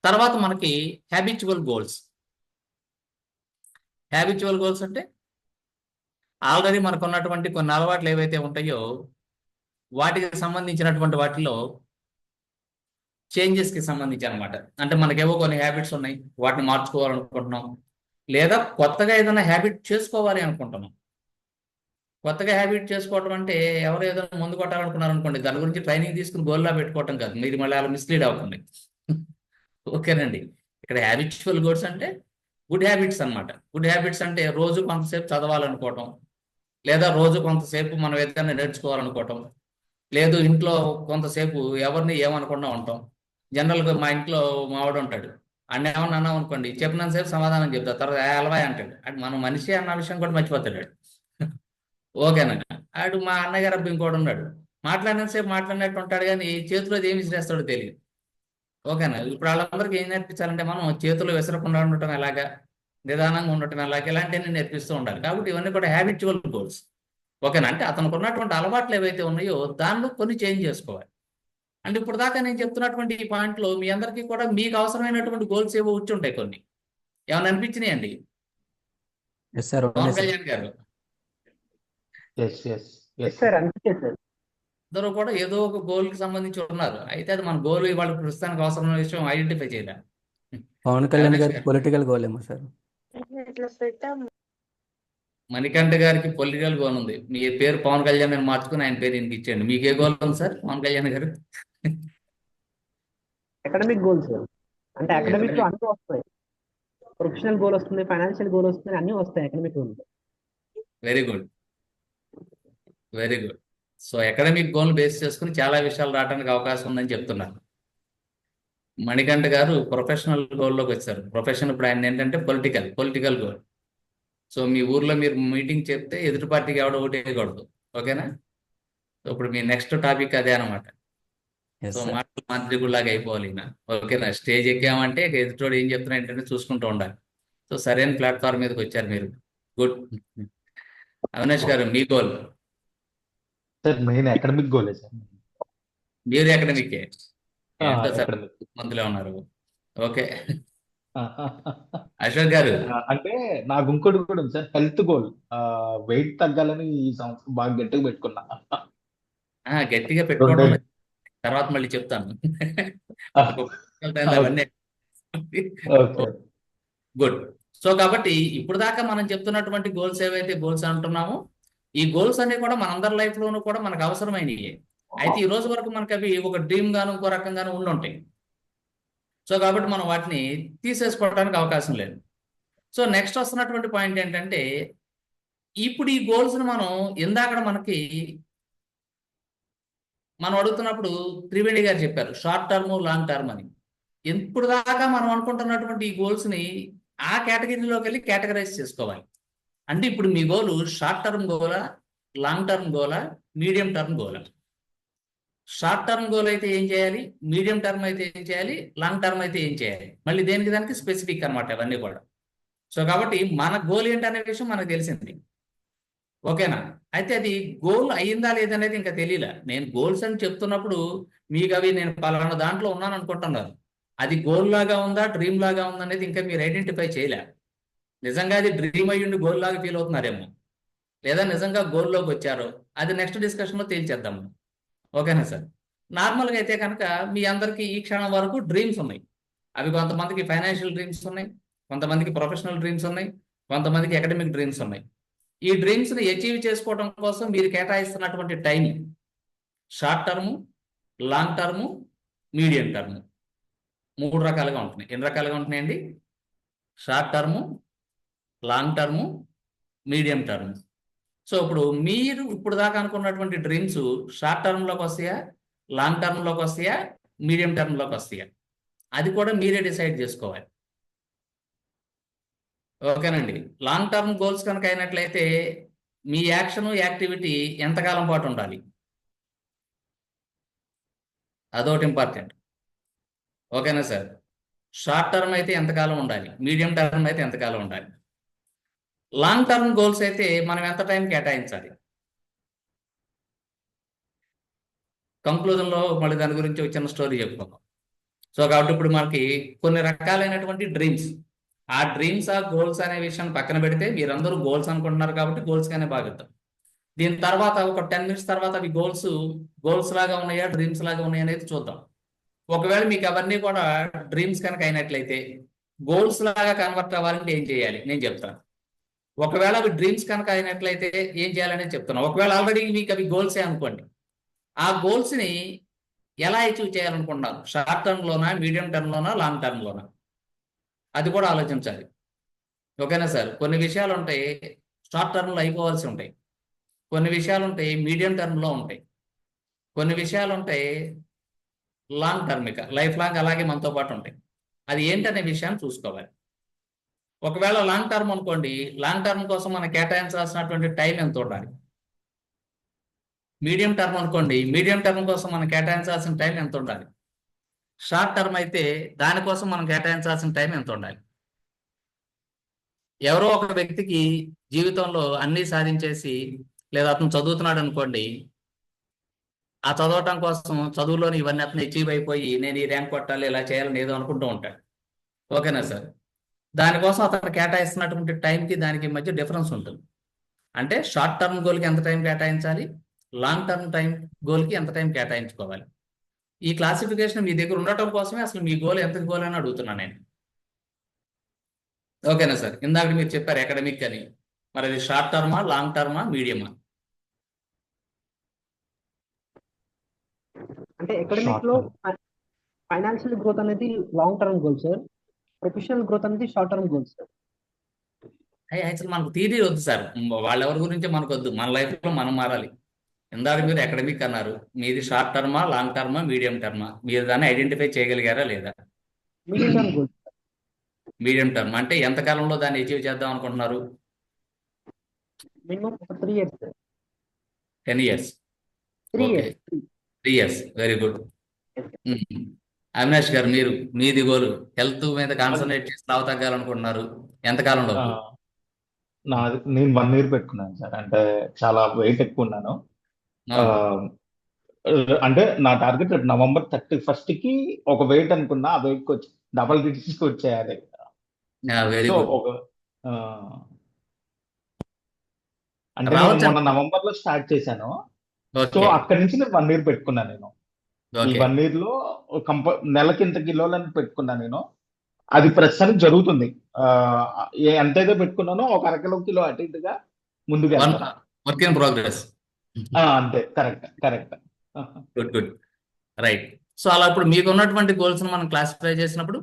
తర్వాత మనకి హ్యాబిచువల్ గోల్స్. హ్యాబిచువల్ గోల్స్ అంటే ఆల్రెడీ మనకు ఉన్నటువంటి కొన్ని అలవాట్లు ఏవైతే ఉంటాయో వాటికి సంబంధించినటువంటి వాటిలో చేంజెస్ కి సంబంధించి అనమాట. అంటే మనకేవో కొన్ని హ్యాబిట్స్ ఉన్నాయి, వాటిని మార్చుకోవాలనుకుంటున్నాం, లేదా కొత్తగా ఏదైనా హ్యాబిట్ చేసుకోవాలి అనుకుంటున్నాం. కొత్తగా హ్యాబిట్ చేసుకోవడం అంటే ఎవరు ఏదైనా ముందు కొట్టాలనుకున్నారు అనుకోండి, దాని గురించి ట్రైనింగ్ తీసుకుని గోల్లా పెట్టుకోవటం కాదు, మీరు మళ్ళీ అలా మిస్లీడ్ అవ్వకండి. ఓకేనండి? ఇక్కడ హ్యాబిచువల్ గోల్స్ అంటే గుడ్ హ్యాబిట్స్ అనమాట. గుడ్ హ్యాబిట్స్ అంటే రోజు కొంతసేపు చదవాలనుకోవటం, లేదా రోజు కొంతసేపు మనం ఏదైనా నేర్చుకోవాలనుకోవటం, లేదు ఇంట్లో కొంతసేపు ఎవరిని ఏమనకుండా ఉంటాం. జనరల్గా మా ఇంట్లో మావాడు ఉంటాడు, అన్న ఏమన్నా అన్నాం అనుకోండి, చెప్పినంతసేపు సమాధానం చెప్తా, తర్వాత అలవాయి అంటాడు. అంటే మనం మనిషి అన్న విషయం కూడా మర్చిపోతాడు వాడు. ఓకేనా? ఆడు మా అన్నగారు అబ్బాయి ఇంకోటి ఉన్నాడు, మాట్లాడినంతసేపు మాట్లాడినట్టు ఉంటాడు కానీ చేతిలో ఏమి విసిరేస్తాడో తెలియదు. ఓకేనా? ఇప్పుడు వాళ్ళందరికీ ఏం నేర్పించాలంటే మనం చేతులు విసరకుండా ఉండటం ఎలాగా, నిదానంగా ఉండటం ఎలాగా, ఇలాంటివన్నీ నేర్పిస్తూ ఉండాలి. కాబట్టి ఇవన్నీ కూడా హ్యాబిచువల్ గోల్స్. ఓకేనా? అంటే అతనికి ఉన్నటువంటి అలవాట్లు ఏవైతే ఉన్నాయో దానిలో కొన్ని చేంజ్ చేసుకోవాలి. అంటే ఇప్పుడు దాకా నేను చెప్తున్నటువంటి ఈ పాయింట్లో మీ అందరికీ కూడా మీకు అవసరమైనటువంటి గోల్స్ ఏవో వచ్చి ఉంటాయి కొన్ని. ఏమైనా అనిపించినాయండి ఎస్ సార్ పవన్ ఉన్నాయి సార్. కళ్యాణ్ గారు? ఎస్ ఎస్ ఎస్ సార్ అనిపించేది సార్. అందరూ కూడా ఏదో ఒక goal కి సంబంధించి ఉన్నారు. అయితే అది మన గోల్ ఇవాళ ప్రస్తుతానికి అవసరమైన విషయం ఐడెంటిఫై చేయలే. పవన్ కళ్యాణ్ అవినాష్ గారి గారు, పొలిటికల్ గోల్ ఏమో సార్. మణికంఠ గారికి పొలిటికల్ గోల్ ఉంది. మీ పేరు పవన్ కళ్యాణ్ అని మార్చుకుని ఆయన పేరు ఇంటికి ఇచ్చేయండి. మీకు ఏ గోల్ ఉంది సార్ పవన్ కళ్యాణ్ గారు? అకాడమిక్ గోల్స్ అంటే అకాడమిక్ లో అన్ని వస్తాయి. ప్రొఫెషనల్ గోల్ వస్తుంది, ఫైనాన్షియల్ గోల్ వస్తుంది, అన్ని వస్తాయి academic goal. Very good, very good. So academic goal base చేసుకుని చాలా విషయాలు రావడానికి అవకాశం ఉందని చెప్తున్నారు. మణికంఠ గారు ప్రొఫెషనల్ గోల్లోకి వచ్చారు. ప్రొఫెషన్ ఇప్పుడు ఆయన ఏంటంటే పొలిటికల్ గోల్. సో మీ ఊర్లో మీరు మీటింగ్ చెప్తే ఎదుటి పార్టీకి ఎవడో ఓటు వేయకూడదు. ఓకేనా? సో ఇప్పుడు మీ నెక్స్ట్ టాపిక్ అదే అనమాట. Yes so sir. మాటలు మాంత్రికుల్లాగా అయిపోవాలి ఈయన. ఓకేనా? స్టేజ్ ఎక్కామంటే ఇక ఎదుటోడు ఏం చెప్తున్నా ఏంటంటే చూసుకుంటూ ఉండాలి. సో సరైన ప్లాట్ఫామ్ మీదకి వచ్చారు మీరు. గుడ్. అవినాష్ గారు మీ గోల్? సార్ మెయిన్ అకాడమిక్ గోలే సార్. మీరు అకాడమికే ఏంటో సార్ అకాడమిక్ మంత్లే ఉన్నారు. ఓకే. అశోక్ గారు? అంటే నాకు ఇంకోటి కూడా ఉంది సార్, హెల్త్ గోల్. వెయిట్ తగ్గాలని ఈ సంవత్సరం బాగా గట్టిగా పెట్టుకున్నా. గట్టిగా పెట్టుకోవడం తర్వాత మళ్ళీ చెప్తాను. అవన్నీ ఓకే. గుడ్. సో కాబట్టి ఇప్పుడు దాకా మనం చెప్తున్నటువంటి గోల్స్ ఏవైతే గోల్స్ అంటున్నామో ఈ గోల్స్ అన్ని కూడా మనందరి లైఫ్ లోనూ కూడా మనకు అవసరమైనవి. అయితే ఈ రోజు వరకు మనకి అవి ఒక డ్రీమ్ గాను ఇంకో రకంగాను ఉండుంటాయి. సో కాబట్టి మనం వాటిని తీసేసుకోవడానికి అవకాశం లేదు. సో నెక్స్ట్ వస్తున్నటువంటి పాయింట్ ఏంటంటే ఇప్పుడు ఈ గోల్స్ ని మనం ఇందాక మనం అడుగుతున్నప్పుడు త్రివేణి గారు చెప్పారు షార్ట్ టర్మ్ లాంగ్ టర్మ్ అని. ఇప్పుడు దాకా మనం అనుకుంటున్నటువంటి ఈ గోల్స్ ని ఆ కేటగిరీలోకి వెళ్ళి కేటగరైజ్ చేసుకోవాలి. అంటే ఇప్పుడు మీ గోల్ షార్ట్ టర్మ్ గోలా, లాంగ్ టర్మ్ గోలా, మీడియం టర్మ్ గోలా? షార్ట్ టర్మ్ గోల్ అయితే ఏం చేయాలి, మీడియం టర్మ్ అయితే ఏం చేయాలి, లాంగ్ టర్మ్ అయితే ఏం చేయాలి, మళ్ళీ దేనికి దానికి స్పెసిఫిక్ అనమాట అవన్నీ కూడా. సో కాబట్టి మన గోల్ ఏంటనే విషయం మనకు తెలిసింది. ఓకేనా? అయితే అది గోల్ అయ్యిందా లేదనేది ఇంకా తెలియలే. నేను గోల్స్ అని చెప్తున్నప్పుడు మీకు అవి నేను పలానా దాంట్లో ఉన్నాను అనుకుంటున్నారు. అది గోల్ లాగా ఉందా, డ్రీమ్ లాగా ఉందా అనేది ఇంకా మీరు ఐడెంటిఫై చేయలే. నిజంగా అది డ్రీమ్ అయ్యుండి గోల్ లాగా ఫీల్ అవుతున్నారేమో, లేదా నిజంగా గోల్లోకి వచ్చారో అది నెక్స్ట్ డిస్కషన్లో తేల్చేద్దాము. ఓకేనా సార్? నార్మల్గా అయితే కనుక మీ అందరికీ ఈ క్షణం వరకు డ్రీమ్స్ ఉన్నాయి. అవి కొంతమందికి ఫైనాన్షియల్ డ్రీమ్స్ ఉన్నాయి, కొంతమందికి ప్రొఫెషనల్ డ్రీమ్స్ ఉన్నాయి, కొంతమందికి అకాడమిక్ డ్రీమ్స్ ఉన్నాయి. ఈ డ్రీమ్స్ని అచీవ్ చేసుకోవడం కోసం మీరు కేటాయిస్తున్నటువంటి time short term, long term, medium term 3 రకాలుగా ఉంటున్నాయి. ఎన్ని రకాలుగా ఉంటున్నాయండి? Short term, long term, medium term. So ఇప్పుడు మీరు ఇప్పుడు దాకా అనుకున్నటువంటి డ్రీమ్స్ షార్ట్ టర్మ్లోకి వస్తాయా, లాంగ్ టర్మ్లోకి వస్తాయా, మీడియం టర్మ్లోకి వస్తాయా? అది కూడా మీరే డిసైడ్ చేసుకోవాలి. ఓకేనండి? లాంగ్ టర్మ్ గోల్స్ కనుక అయినట్లయితే మీ యాక్షన్ యాక్టివిటీ ఎంతకాలం పాటు ఉండాలి, అదొకటి ఇంపార్టెంట్. ఓకేనా సార్? షార్ట్ టర్మ్ అయితే ఎంతకాలం ఉండాలి, మీడియం టర్మ్ అయితే ఎంతకాలం ఉండాలి, లాంగ్ టర్మ్ గోల్స్ అయితే మనం ఎంత టైం కేటాయించాలి. కంక్లూజన్లో మళ్ళీ దాని గురించి ఒక చిన్న స్టోరీ చెప్పుకుందాం. సో కాబట్టి ఇప్పుడు మనకి కొన్ని రకాలైనటువంటి డ్రీమ్స్, ఆ డ్రీమ్స్ ఆ గోల్స్ అనే విషయాన్ని పక్కన పెడితే మీరందరూ గోల్స్ అనుకుంటున్నారు కాబట్టి గోల్స్గానే భావిద్దాం. దీని తర్వాత ఒక 10 minutes తర్వాత అవి గోల్స్ లాగా ఉన్నాయా, డ్రీమ్స్ లాగా ఉన్నాయా అనేది చూద్దాం. ఒకవేళ మీకు అవన్నీ కూడా డ్రీమ్స్ కనుక అయినట్లయితే గోల్స్ లాగా కన్వర్ట్ అవ్వాలంటే ఏం చేయాలి నేను చెప్తాను. ఒకవేళ అవి డ్రీమ్స్ కనుక అయినట్లయితే ఏం చేయాలని చెప్తున్నాను. ఒకవేళ ఆల్రెడీ మీకు అవి గోల్సే అనుకోండి, ఆ గోల్స్ని ఎలా అచీవ్ చేయాలనుకుంటున్నారు, షార్ట్ టర్మ్లోనా, మీడియం టర్మ్లోనా, లాంగ్ టర్మ్లోనా, అది కూడా ఆలోచించాలి. ఓకేనా సార్? కొన్ని విషయాలు ఉంటాయి షార్ట్ టర్మ్లో అయిపోవాల్సి ఉంటాయి, కొన్ని విషయాలు ఉంటాయి మీడియం టర్మ్లో ఉంటాయి, కొన్ని విషయాలు ఉంటాయి లాంగ్ టర్మిక, లైఫ్ లాంగ్ అలాగే మనతో పాటు ఉంటాయి. అది ఏంటనే విషయాన్ని చూసుకోవాలి. ఒకవేళ లాంగ్ టర్మ్ అనుకోండి, లాంగ్ టర్మ్ కోసం మనం కేటాయించాల్సినటువంటి టైం ఎంత ఉండాలి. మీడియం టర్మ్ అనుకోండి, మీడియం టర్మ్ కోసం మనం కేటాయించాల్సిన టైం ఎంత ఉండాలి. షార్ట్ టర్మ్ అయితే దానికోసం మనం కేటాయించాల్సిన టైం ఎంత ఉండాలి. ఎవరో ఒక వ్యక్తికి జీవితంలో అన్నీ సాధించేసి, లేదా అతను చదువుతున్నాడు అనుకోండి, ఆ చదవటం కోసం చదువులోని ఇవన్నీ అతను అచీవ్ అయిపోయి నేను ఈ ర్యాంక్ కొట్టాలి, ఇలా చేయాలని ఏదో అనుకుంటూ ఉంటాడు. ఓకేనా సార్? దానికోసం అతను కేటాయిస్తున్నటువంటి టైంకి దానికి మధ్య డిఫరెన్స్ ఉంటుంది. అంటే షార్ట్ టర్మ్ గోల్కి ఎంత టైం కేటాయించాలి, లాంగ్ టర్మ్ టైం గోల్కి ఎంత టైం కేటాయించుకోవాలి. ఈ క్లాసిఫికేషన్ మీ దగ్గర ఉండటం కోసమే అసలు మీ గోల్ ఎంత గోల్ అని అడుగుతున్నాను నేను. ఓకేనా సార్? ఇందాక మీరు చెప్పారు అకాడమిక్ అని, మరి అది షార్ట్ టర్మా, లాంగ్ టర్మా, మీడియమా? అంటే అకాడమిక్ లో ఫైనాన్షియల్ గ్రోత్ అనేది long term goal sir, professional growth అనేది short term goal sir. Actual మనకు థియరీ వద్దు సార్, వాళ్ళెవరి గురించి మనకు వద్దు, మన లైఫ్లో మనం మారాలి. ఇందాక మీరు అకాడమిక్ అన్నారు, మీది షార్ట్ టర్మా, లాంగ్ టర్మా, మీడియం టర్మా, మీరు దాన్ని ఐడెంటిఫై చేయగలిగారా లేదా? Medium term goal. Medium term అంటే ఎంత కాలంలో దాన్ని అచీవ్ చేద్దాం అనుకుంటున్నారు? మినిమం ఒక 3 years sir. 10 years. 3 okay, years. 3 years, very good. Avinash గారు, మీరు మీది గోలు హెల్త్ మీద కాన్సన్ట్రేట్ చేసి లావు తగ్గాలనుకుంటున్నారు, ఎంత కాలంలో? నేను 1 year పెట్టుకున్నాను సార్. అంటే చాలా వెయిట్ ఎక్కువ ఉన్నాను. అంటే నా టార్గెట్ నవంబర్ 31st కి ఒక వెయిట్ అనుకున్నా, ఆ వెయిట్ కి వచ్చి డబల్ డిజిట్స్ కి వచ్చేయాలి. Very so good. ఒక అంటే నేను రావచ్చు. మొన్న నవంబర్ లో స్టార్ట్ చేశాను. సో ఓకే అక్కడి నుంచి నేను 1 year పెట్టుకున్నాను. నేను ఈ ఓకే 1 year లో నెలకి ఇంత కిలోలని పెట్టుకున్నాను నేను. అది ప్రస్తుతానికి జరుగుతుంది. ఎంతైతే పెట్టుకున్నానో ఒక అరకిలో కిలో అటు ఇటుగా ముందుకు వెళ్తాను. Work in progress. అంతే, correct. Good good, right. So అలా ఇప్పుడు మీకు ఉన్నటువంటి గోల్స్ మనం క్లాసిఫై చేసినప్పుడు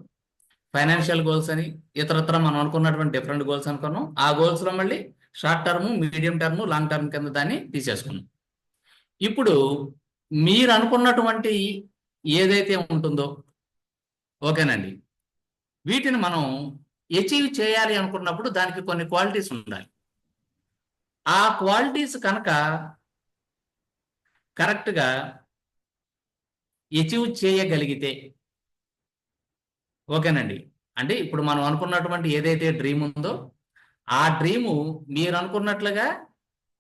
ఫైనాన్షియల్ గోల్స్ అని, ఇతరత్ర మనం అనుకున్నటువంటి డిఫరెంట్ గోల్స్ అనుకున్నాం. ఆ గోల్స్ లో మళ్ళీ short term, medium term, long term కింద దాన్ని తీసేసుకున్నాం. ఇప్పుడు మీరు అనుకున్నటువంటి ఏదైతే ఉంటుందో, ఓకేనండి, వీటిని మనం అచీవ్ చేయాలి అనుకున్నప్పుడు దానికి కొన్ని క్వాలిటీస్ ఉండాలి. ఆ క్వాలిటీస్ కనుక కరెక్ట్గా అచీవ్ చేయగలిగితే, ఓకేనండి, అంటే ఇప్పుడు మనం అనుకున్నటువంటి ఏదైతే డ్రీమ్ ఉందో ఆ డ్రీము మీరు అనుకున్నట్లుగా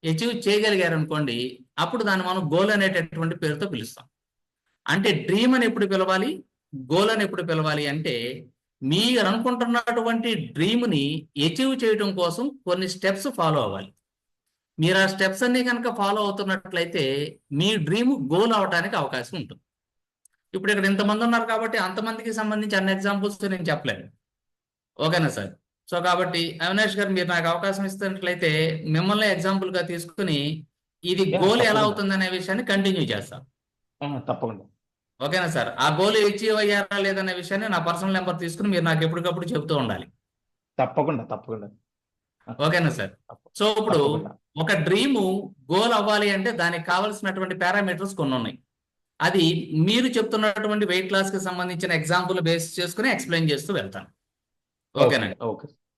అచీవ్ చేయగలిగారు అనుకోండి, అప్పుడు దాన్ని మనం గోల్ అనేటటువంటి పేరుతో పిలుస్తాం. అంటే డ్రీమ్ అని ఎప్పుడు పిలవాలి, గోల్ అని ఎప్పుడు పిలవాలి అంటే, మీరు అనుకుంటున్నటువంటి డ్రీమ్ని అచీవ్ చేయడం కోసం కొన్ని స్టెప్స్ ఫాలో అవ్వాలి. మీరు ఆ స్టెప్స్ అన్ని కనుక ఫాలో అవుతున్నట్లయితే మీ డ్రీమ్ గోల్ అవడానికి అవకాశం ఉంటుంది. ఇప్పుడు ఇక్కడ ఇంతమంది ఉన్నారు కాబట్టి అంతమందికి సంబంధించి అన్ని ఎగ్జాంపుల్స్ నేను చెప్పలేను. ఓకేనా సార్? సో కాబట్టి అవినాష్ గారు, మీరు నాకు అవకాశం ఇస్తున్నట్లయితే మిమ్మల్ని ఎగ్జాంపుల్గా తీసుకుని ఇది గోల్ ఎలా అవుతుంది అనే విషయాన్ని కంటిన్యూ చేస్తాం. తప్పకుండా. ఓకేనా సార్? ఆ గోల్ అచీవ్ అయ్యారా లేదనే విషయాన్ని నా పర్సనల్ నెంబర్ తీసుకుని మీరు నాకు ఎప్పటికప్పుడు చెబుతూ ఉండాలి. తప్పకుండా. ఓకేనా సార్? సో ఇప్పుడు ఒక డ్రీము గోల్ అవ్వాలి అంటే దానికి కావాల్సినటువంటి పారామీటర్స్ కొన్ని ఉన్నాయి. అది మీరు చెప్తున్నటువంటి వెయిట్ లాస్ కి సంబంధించిన ఎగ్జాంపుల్ బేస్ చేసుకుని ఎక్స్ప్లెయిన్ చేస్తూ వెళ్తాను. ఓకేనండి,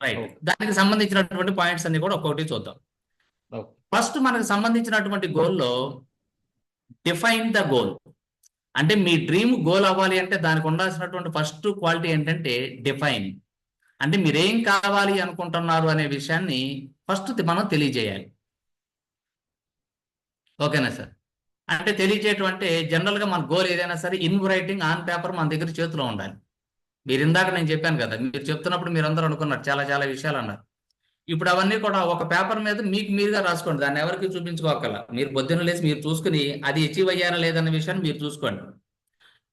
రైట్. దానికి సంబంధించినటువంటి పాయింట్స్ అన్ని కూడా ఒక్కొక్కటి చూద్దాం. ఫస్ట్ మనకు సంబంధించినటువంటి గోల్లో డిఫైన్ ద గోల్. అంటే మీ డ్రీమ్ గోల్ అవ్వాలి అంటే దానికి ఉండాల్సినటువంటి ఫస్ట్ క్వాలిటీ ఏంటంటే డిఫైన్. అంటే మీరేం కావాలి అనుకుంటున్నారు అనే విషయాన్ని ఫస్ట్ మనం తెలియజేయాలి. ఓకేనా సార్? అంటే తెలియజేయటం అంటే జనరల్గా మన గోల్ ఏదైనా సరే ఇన్ రైటింగ్ ఆన్ పేపర్ మన దగ్గర చేతిలో ఉండాలి. మీరు ఇందాక నేను చెప్పాను కదా, మీరు చెప్తున్నప్పుడు మీరు అందరూ అనుకున్నారు చాలా విషయాలు అన్నారు. ఇప్పుడు అవన్నీ కూడా ఒక పేపర్ మీద మీకు మీరుగా రాసుకోండి, దాన్ని ఎవరికి చూపించుకోకల. మీరు పొద్దున్న లేసి మీరు చూసుకుని అది అచీవ్ అయ్యారా లేదన్న విషయాన్ని మీరు చూసుకోండి.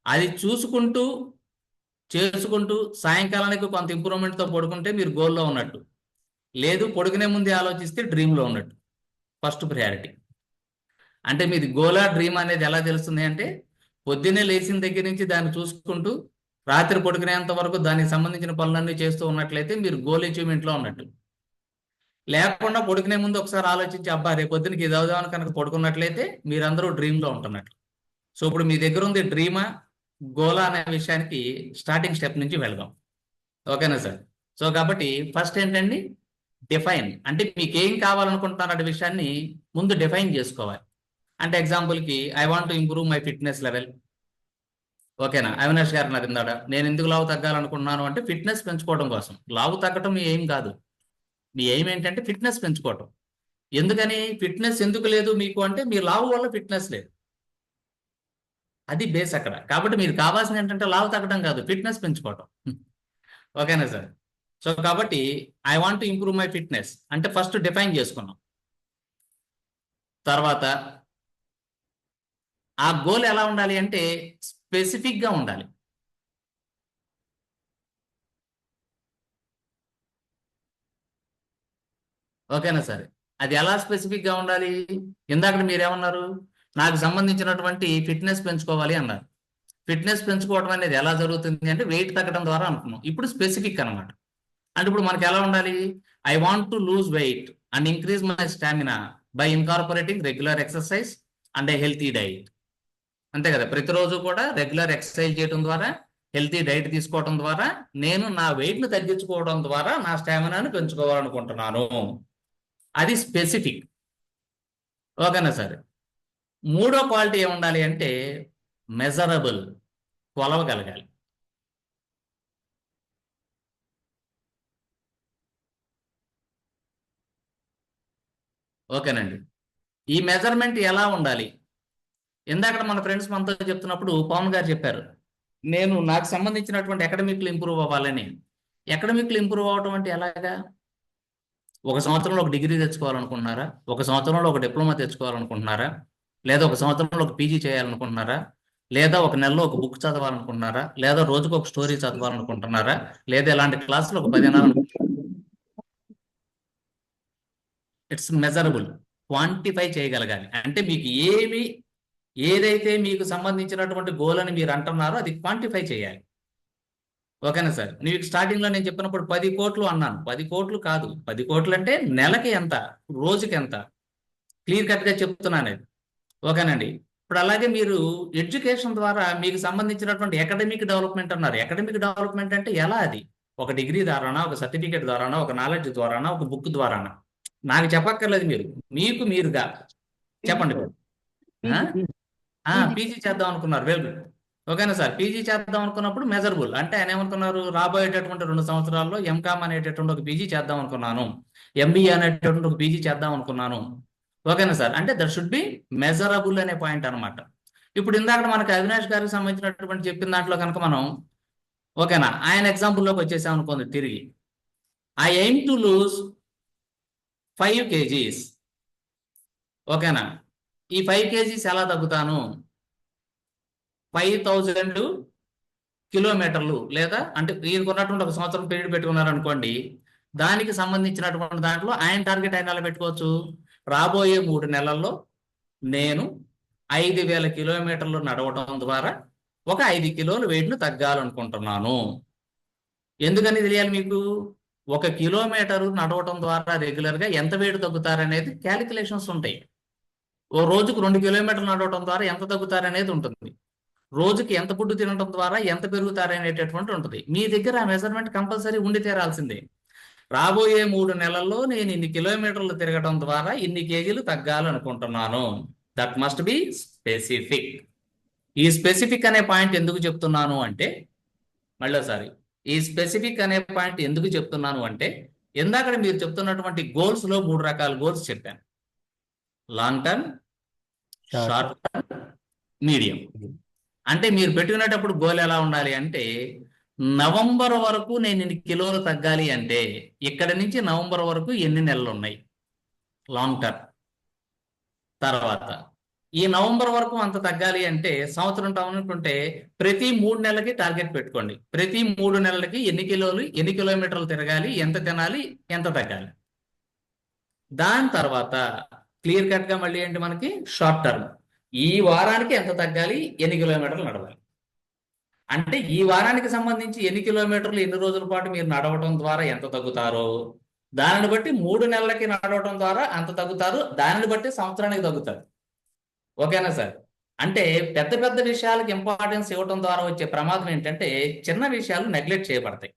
అది చూసుకుంటూ చేసుకుంటూ సాయంకాలానికి కొంత ఇంప్రూవ్మెంట్తో పడుకుంటే మీరు గోల్లో ఉన్నట్టు. లేదు, పడుకునే ముందే ఆలోచిస్తే డ్రీమ్లో ఉన్నట్టు. First priority. అంటే మీది గోలా డ్రీమ్ అనేది ఎలా తెలుస్తుంది అంటే, పొద్దున్నే లేచిన దగ్గర నుంచి దాన్ని చూసుకుంటూ రాత్రి పడుకునేంత వరకు దానికి సంబంధించిన పనులన్నీ చేస్తూ ఉన్నట్లయితే మీరు గోల్ అచీవ్మెంట్లో ఉన్నట్టు. లేకుండా పడుకునే ముందు ఒకసారి ఆలోచించి అబ్బా రేపు పొద్దునకి ఇది అవుదామని కనుక పడుకున్నట్లయితే మీరందరూ డ్రీమ్లో ఉంటున్నట్లు. సో ఇప్పుడు మీ దగ్గర ఉంది డ్రీమా గోలా అనే విషయానికి స్టార్టింగ్ స్టెప్ నుంచి వెళ్దాం. ఓకేనా సార్? సో కాబట్టి ఫస్ట్ ఏంటండి, డిఫైన్. అంటే మీకు ఏం కావాలనుకుంటున్నారు అనే విషయాన్ని ముందు డిఫైన్ చేసుకోవాలి. అంటే ఎగ్జాంపుల్కి I want to improve my fitness level. ఓకేనా? అవినాష్ గారు నాకు ఇందాడ నేను ఎందుకు లావు తగ్గాలనుకుంటున్నాను అంటే ఫిట్నెస్ పెంచుకోవడం కోసం. లావు తగ్గటం మీ ఎయిమ్ కాదు. మీ ఎయిమ్ ఏంటంటే ఫిట్నెస్ పెంచుకోవటం. ఎందుకని ఫిట్నెస్ ఎందుకు లేదు మీకు అంటే మీ లావు వల్ల ఫిట్నెస్ లేదు. అది బేస్ అక్కడ. కాబట్టి మీరు కావాల్సింది ఏంటంటే లావు తగ్గడం కాదు, ఫిట్నెస్ పెంచుకోవటం. ఓకేనా సార్? సో కాబట్టి I want to improve my fitness అంటే ఫస్ట్ డిఫైన్ చేసుకున్నాం. తర్వాత ఆ గోల్ ఎలా ఉండాలి అంటే స్పెసిఫిక్గా ఉండాలి. ఓకేనా సార్? అది ఎలా స్పెసిఫిక్గా ఉండాలి? ఇందాక మీరేమన్నారు, నాకు సంబంధించినటువంటి ఫిట్నెస్ పెంచుకోవాలి అన్నారు. ఫిట్నెస్ పెంచుకోవడం అనేది ఎలా జరుగుతుంది అంటే వెయిట్ తగ్గడం ద్వారా అనుకున్నాం. ఇప్పుడు స్పెసిఫిక్ అనమాట. అంటే ఇప్పుడు మనకి ఎలా ఉండాలి, I want to lose weight and increase my stamina by incorporating regular exercise and a healthy diet. అంతే కదా? ప్రతిరోజు కూడా రెగ్యులర్ ఎక్సర్సైజ్ చేయడం ద్వారా, హెల్తీ డైట్ తీసుకోవడం ద్వారా నేను నా వెయిట్ను తగ్గించుకోవడం ద్వారా నా స్టామినాను పెంచుకోవాలనుకుంటున్నాను. అది స్పెసిఫిక్. ఓకేనా సార్? మూడో క్వాలిటీ ఏముండాలి అంటే మెజరబుల్, కొలవగలగాలి. ఓకేనండి. ఈ మెజర్మెంట్ ఎలా ఉండాలి? ఇందాక మన ఫ్రెండ్స్ మనతో చెప్తున్నప్పుడు పవన్ గారు చెప్పారు, నేను నాకు సంబంధించినటువంటి అకాడమిక్లు ఇంప్రూవ్ అవ్వాలని. అకాడమిక్లు ఇంప్రూవ్ అవ్వటం అంటే ఎలాగా? ఒక సంవత్సరంలో ఒక డిగ్రీ తెచ్చుకోవాలనుకుంటున్నారా? ఒక సంవత్సరంలో ఒక డిప్లొమా తెచ్చుకోవాలనుకుంటున్నారా? లేదా ఒక సంవత్సరంలో ఒక పీజీ చేయాలనుకుంటున్నారా? లేదా ఒక నెలలో ఒక బుక్ చదవాలనుకుంటున్నారా? లేదా రోజుకు ఒక స్టోరీ చదవాలనుకుంటున్నారా? లేదా ఇలాంటి క్లాసులు ఒక 10 నెలలు? ఇట్స్ మెజరబుల్, క్వాంటిఫై చేయగలగాలి. అంటే మీకు ఏదైతే మీకు సంబంధించినటువంటి గోల్ అని మీరు అంటున్నారో అది క్వాంటిఫై చేయాలి. ఓకేనా సార్? మీకు స్టార్టింగ్లో నేను చెప్పినప్పుడు 10 కోట్లు అన్నాను. 10 కోట్లు కాదు, 10 కోట్లు అంటే నెలకి ఎంత, రోజుకి ఎంత, క్లియర్ కట్గా చెప్తున్నాను అది. ఓకేనండి? ఇప్పుడు అలాగే మీరు ఎడ్యుకేషన్ ద్వారా మీకు సంబంధించినటువంటి అకాడమిక్ డెవలప్మెంట్ అన్నారు. అకాడమిక్ డెవలప్మెంట్ అంటే ఎలా? అది ఒక డిగ్రీ ద్వారానా, ఒక సర్టిఫికేట్ ద్వారానా, ఒక నాలెడ్జ్ ద్వారానా, ఒక బుక్ ద్వారానా? నాకు చెప్పక్కర్లేదు, మీకు మీరుగా చెప్పండి. పీజీ చేద్దాం అనుకున్నారు, వెల్ గుడ్. ఓకేనా సార్? పీజీ చేద్దాం అనుకున్నప్పుడు మెజరబుల్ అంటే ఆయన ఏమనుకున్నారు, రాబోయేటటువంటి 2 సంవత్సరాల్లో ఎంకామ్ అనేటటువంటి ఒక పీజీ చేద్దాం అనుకున్నాను, ఎంబీఏ అనేటటువంటి ఒక పీజీ చేద్దాం అనుకున్నాను. ఓకేనా సార్? అంటే దట్ షుడ్ బి మెజరబుల్ అనే పాయింట్ అనమాట. ఇప్పుడు ఇందాక మనకి అవినాష్ గారికి సంబంధించినటువంటి చెప్పిన దాంట్లో కనుక మనం ఓకేనా ఆయన ఎగ్జాంపుల్లోకి వచ్చేసాం అనుకోండి తిరిగి, I aim to lose 5 kgs. ఓకేనా? ఈ 5 kgs ఎలా తగ్గుతాను? 5000 కిలోమీటర్లు, లేదా అంటే ఈయనకున్నటువంటి ఒక సంవత్సరం పీరియడ్ పెట్టుకున్నారు అనుకోండి, దానికి సంబంధించినటువంటి దాంట్లో ఆయన టార్గెట్ ఆయన ఎలా పెట్టుకోవచ్చు, రాబోయే 3 నెలల్లో నేను 5000 కిలోమీటర్లు నడవటం ద్వారా ఒక 5 కిలోలు వెయిట్ను తగ్గాలనుకుంటున్నాను. ఎందుకని తెలియాలి మీకు? 1 కిలోమీటరు నడవటం ద్వారా రెగ్యులర్గా ఎంత వెయిట్ తగ్గుతారనేది క్యాలిక్యులేషన్స్ ఉంటాయి. ఓ రోజుకు 2 కిలోమీటర్లు నడవటం ద్వారా ఎంత తగ్గుతారనేది ఉంటుంది. రోజుకి ఎంత ఫుడ్ తినడం ద్వారా ఎంత పెరుగుతారనేటటువంటి ఉంటుంది. మీ దగ్గర ఆ మెజర్మెంట్ కంపల్సరీ ఉండి తీరాల్సిందే. రాబోయే 3 నెలల్లో నేను ఇన్ని కిలోమీటర్లు తిరగడం ద్వారా ఇన్ని కేజీలు తగ్గాలనుకుంటున్నాను. That must be specific. ఈ స్పెసిఫిక్ అనే పాయింట్ ఎందుకు చెప్తున్నాను అంటే, మళ్ళీసారి ఈ స్పెసిఫిక్ అనే పాయింట్ ఎందుకు చెప్తున్నాను అంటే, ఇందాక మీరు చెప్తున్నటువంటి గోల్స్లో 3 రకాల గోల్స్ చెప్పాను. Long term, short term, medium. అంటే మీరు పెట్టుకునేటప్పుడు గోల్ ఎలా ఉండాలి అంటే, నవంబర్ వరకు నేను ఇన్ని కిలోలు తగ్గాలి అంటే ఇక్కడి నుంచి నవంబర్ వరకు ఎన్ని నెలలు ఉన్నాయి, లాంగ్ టర్మ్. తర్వాత ఈ నవంబర్ వరకు అంత తగ్గాలి అంటే సంవత్సరం అనుకుంటే ప్రతి 3 నెలలకి టార్గెట్ పెట్టుకోండి. ప్రతి 3 నెలలకి ఎన్ని కిలోమీటర్లు తిరగాలి, ఎంత తినాలి, ఎంత తగ్గాలి. దాని తర్వాత క్లియర్ కట్ గా మళ్ళీ ఏంటి మనకి షార్ట్ టర్మ్, ఈ వారానికి ఎంత తగ్గాలి, ఎన్ని కిలోమీటర్లు నడవాలి. అంటే ఈ వారానికి సంబంధించి ఎన్ని కిలోమీటర్లు ఎన్ని రోజుల పాటు మీరు నడవడం ద్వారా ఎంత తగ్గుతారో, దానిని బట్టి 3 నెలలకి నడవడం ద్వారా అంత తగ్గుతారు, దానిని బట్టి సంవత్సరానికి తగ్గుతారు. ఓకేనా సార్? అంటే పెద్ద పెద్ద విషయాలకు ఇంపార్టెన్స్ ఇవ్వడం ద్వారా వచ్చే ప్రమాదం ఏంటంటే చిన్న విషయాలు నెగ్లెక్ట్ చేయబడతాయి.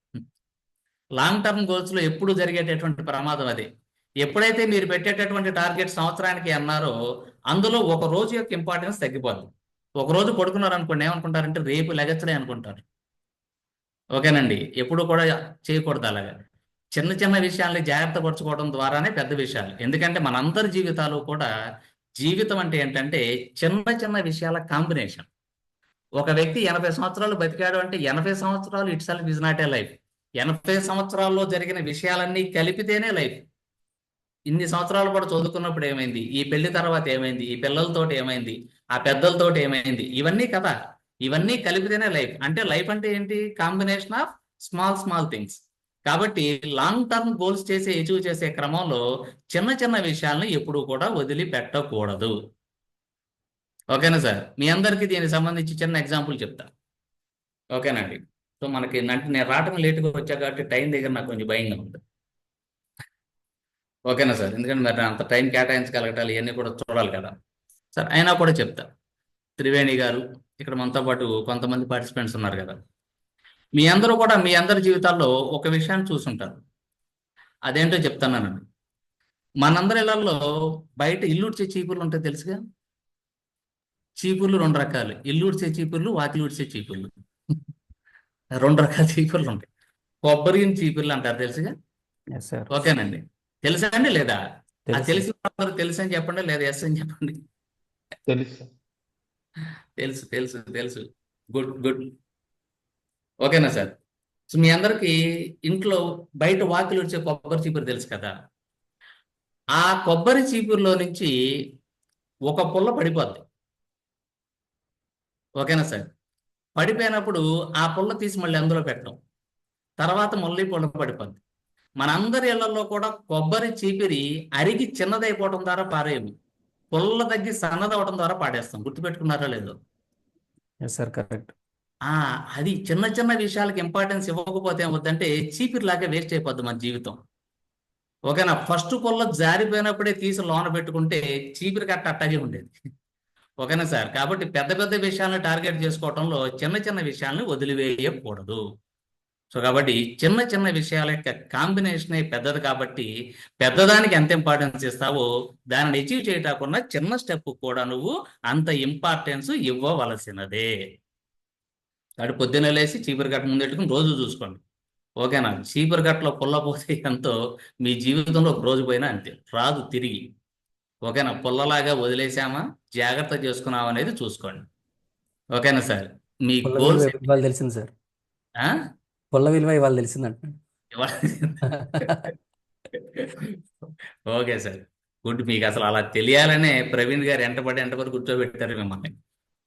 లాంగ్ టర్మ్ గోల్స్ లో ఎప్పుడు జరిగేటటువంటి ప్రమాదం అది. ఎప్పుడైతే మీరు పెట్టేటటువంటి టార్గెట్ సంవత్సరానికి అన్నారో అందులో ఒక రోజు యొక్క ఇంపార్టెన్స్ తగ్గిపోద్ది. ఒక రోజు పడుకున్నారు అనుకోండి, ఏమనుకుంటారంటే రేపు లెగచ్చలే అనుకుంటారు. ఓకేనండి? ఎప్పుడు కూడా చేయకూడదు అలాగా. చిన్న చిన్న విషయాల్ని జాగ్రత్త పరచుకోవడం ద్వారానే పెద్ద విషయాలు. ఎందుకంటే మనందరి జీవితాలు కూడా, జీవితం అంటే ఏంటంటే చిన్న చిన్న విషయాల కాంబినేషన్. ఒక వ్యక్తి 80 సంవత్సరాలు బతికాడు అంటే 80 సంవత్సరాలు it self is not a life. 80 సంవత్సరాల్లో జరిగిన విషయాలన్నీ కలిపితేనే లైఫ్. ఇన్ని సంవత్సరాలు కూడా చదువుకున్నప్పుడు ఏమైంది, ఈ పెళ్లి తర్వాత ఏమైంది, ఈ పిల్లలతోటి ఏమైంది, ఆ పెద్దలతోటి ఏమైంది, ఇవన్నీ కదా, ఇవన్నీ కలిపితేనే లైఫ్. అంటే లైఫ్ అంటే ఏంటి? Combination of small small things. కాబట్టి లాంగ్ టర్మ్ గోల్స్ అచీవ్ చేసే క్రమంలో చిన్న చిన్న విషయాలను ఎప్పుడూ కూడా వదిలిపెట్టకూడదు. ఓకేనా సార్? మీ అందరికీ దీనికి సంబంధించి చిన్న ఎగ్జాంపుల్ చెప్తా. ఓకేనండి? సో మనకి నేను రావటం లేట్గా వచ్చా కాబట్టి టైం దగ్గర నాకు కొంచెం భయంగా ఉంది. ఓకేనా సార్? ఎందుకంటే మరి అంత టైం కేటాయించగలగాలి, ఇవన్నీ కూడా చూడాలి కదా సార్. అయినా కూడా చెప్తా. త్రివేణి గారు, ఇక్కడ మనతో పాటు కొంతమంది పార్టిసిపెంట్స్ ఉన్నారు కదా, మీ అందరూ కూడా మీ అందరి జీవితాల్లో ఒక విషయాన్ని చూసుంటారు. అదేంటో చెప్తానండి. మనందరి ఇళ్లలో బయట ఇల్లుడ్చే చీపుర్లు ఉంటాయి, తెలుసుగా? చీపుర్లు 2 రకాలు, ఇల్లుడ్చే చీపుర్లు, వాకిలుడ్చే చీపుర్లు. 2 రకాల చీపుర్లు ఉంటాయి. కొబ్బరి చీపుర్లు అంటారు, తెలుసుగా? ఎస్ సార్, ఓకేనండి? తెలుసా అండి లేదా? ఆ తెలుసు. తెలిసిన వాళ్ళందరూ తెలుసు అని చెప్పండి, లేదా ఎస్ అని చెప్పండి. తెలుసు. తెలుసు తెలుసు తెలుసు. Good good. ఓకేనా సార్? సో మీ అందరికి ఇంట్లో బయట వాకిలు వచ్చే కొబ్బరి చీపురు తెలుసు కదా. ఆ కొబ్బరి చీపురులో నుంచి ఒక పుల్ల పడిపోద్ది. ఓకేనా సార్? పడిపోయినప్పుడు ఆ పుల్ల తీసి మళ్ళీ అందులో పెట్టడం, తర్వాత మళ్ళీ పుల్ల పడిపోద్ది. మనందరి ఇళ్లలో కూడా కొబ్బరి చీపిరి అరిగి చిన్నదైపోవడం ద్వారా పారేయము, పుల్ల తగ్గి సన్నదవడం ద్వారా పాడేస్తాం. గుర్తుపెట్టుకున్నారా లేదో? Yes sir, correct. అది చిన్న చిన్న విషయాలకు ఇంపార్టెన్స్ ఇవ్వకపోతే ఏమవుతుందంటే చీపిరిలాగా వేస్ట్ అయిపోద్ది మన జీవితం. ఓకేనా? ఫస్ట్ పుల్ల జారిపోయినప్పుడే తీసి లోన పెట్టుకుంటే చీపిరి కట్ట అట్టాగే ఉండేది. ఓకేనా సార్? కాబట్టి పెద్ద పెద్ద విషయాలను టార్గెట్ చేసుకోవడంలో చిన్న చిన్న విషయాలను వదిలివేయకూడదు. సో కాబట్టి చిన్న చిన్న విషయాల యొక్క కాంబినేషనే పెద్దది. కాబట్టి పెద్దదానికి ఎంత ఇంపార్టెన్స్ ఇస్తావో దానిని అచీవ్ చేయకుండా చిన్న స్టెప్ కూడా నువ్వు అంత ఇంపార్టెన్స్ ఇవ్వవలసినదే. కాబట్టి పొద్దున్న లేసి చీపురు కట్ట ముందెట్టుకుని రోజు చూసుకోండి. ఓకేనా? చీపురు కట్టలో పుల్ల పోతే ఎంతో, మీ జీవితంలో ఒక రోజు పోయినా అంతే, రాదు తిరిగి. ఓకేనా? పుల్లలాగా వదిలేసామా, జాగ్రత్త చేసుకున్నామా అనేది చూసుకోండి. ఓకేనా సార్? మీ పుల్ల గోల్స్ విలువ ఇవాళ తెలిసింది సార్, పుల్ల విలువ ఇవాళ తెలిసిందంట. Okay sir, good. మీకు అసలు అలా తెలియాలనే ప్రవీణ్ గారు ఎంటపడి కూర్చోబెట్టారు మిమ్మల్ని.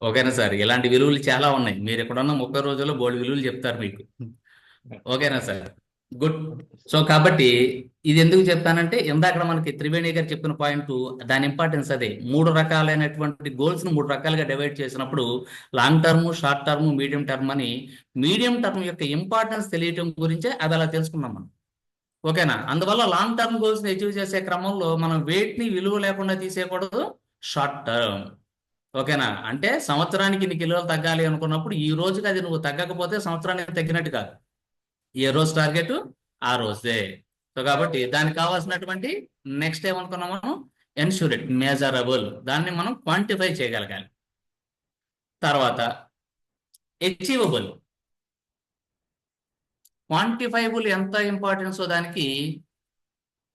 ఓకేనా సార్? ఇలాంటి విలువలు చాలా ఉన్నాయి. మీరు ఎక్కడున్న 30 రోజుల్లో బోల్డ్ విలువలు చెప్తారు మీకు. ఓకేనా సార్? గుడ్. సో కాబట్టి ఇది ఎందుకు చెప్తానంటే ఇందాక మనకి త్రివేణి గారు చెప్పిన పాయింట్, దాని ఇంపార్టెన్స్ అదే. 3 రకాలైనటువంటి గోల్స్ ను 3 రకాలుగా డివైడ్ చేసినప్పుడు long term, short term, medium term అని, మీడియం టర్మ్ యొక్క ఇంపార్టెన్స్ తెలియటం గురించే అది అలా తెలుసుకున్నాం మనం. ఓకేనా? అందువల్ల లాంగ్ టర్మ్ గోల్స్ ని అచీవ్ చేసే క్రమంలో మనం వెయిట్ ని విలువ లేకుండా తీసేయకూడదు. షార్ట్ టర్మ్, ఓకేనా? అంటే సంవత్సరానికి ఇన్ని కిలోలు తగ్గాలి అనుకున్నప్పుడు ఈ రోజుకి అది నువ్వు తగ్గకపోతే సంవత్సరానికి తగ్గినట్టు కాదు. ఏ రోజు టార్గెట్ ఆ రోజే. సో కాబట్టి దానికి కావాల్సినటువంటి నెక్స్ట్ ఏమనుకున్నాం మనం, ఎన్ష్యూరెట్, మెజరబుల్, దాన్ని మనం క్వాంటిఫై చేయగలగాలి. తర్వాత అచీవబుల్. క్వాంటిఫైబుల్ ఎంత ఇంపార్టెన్స్ దానికి,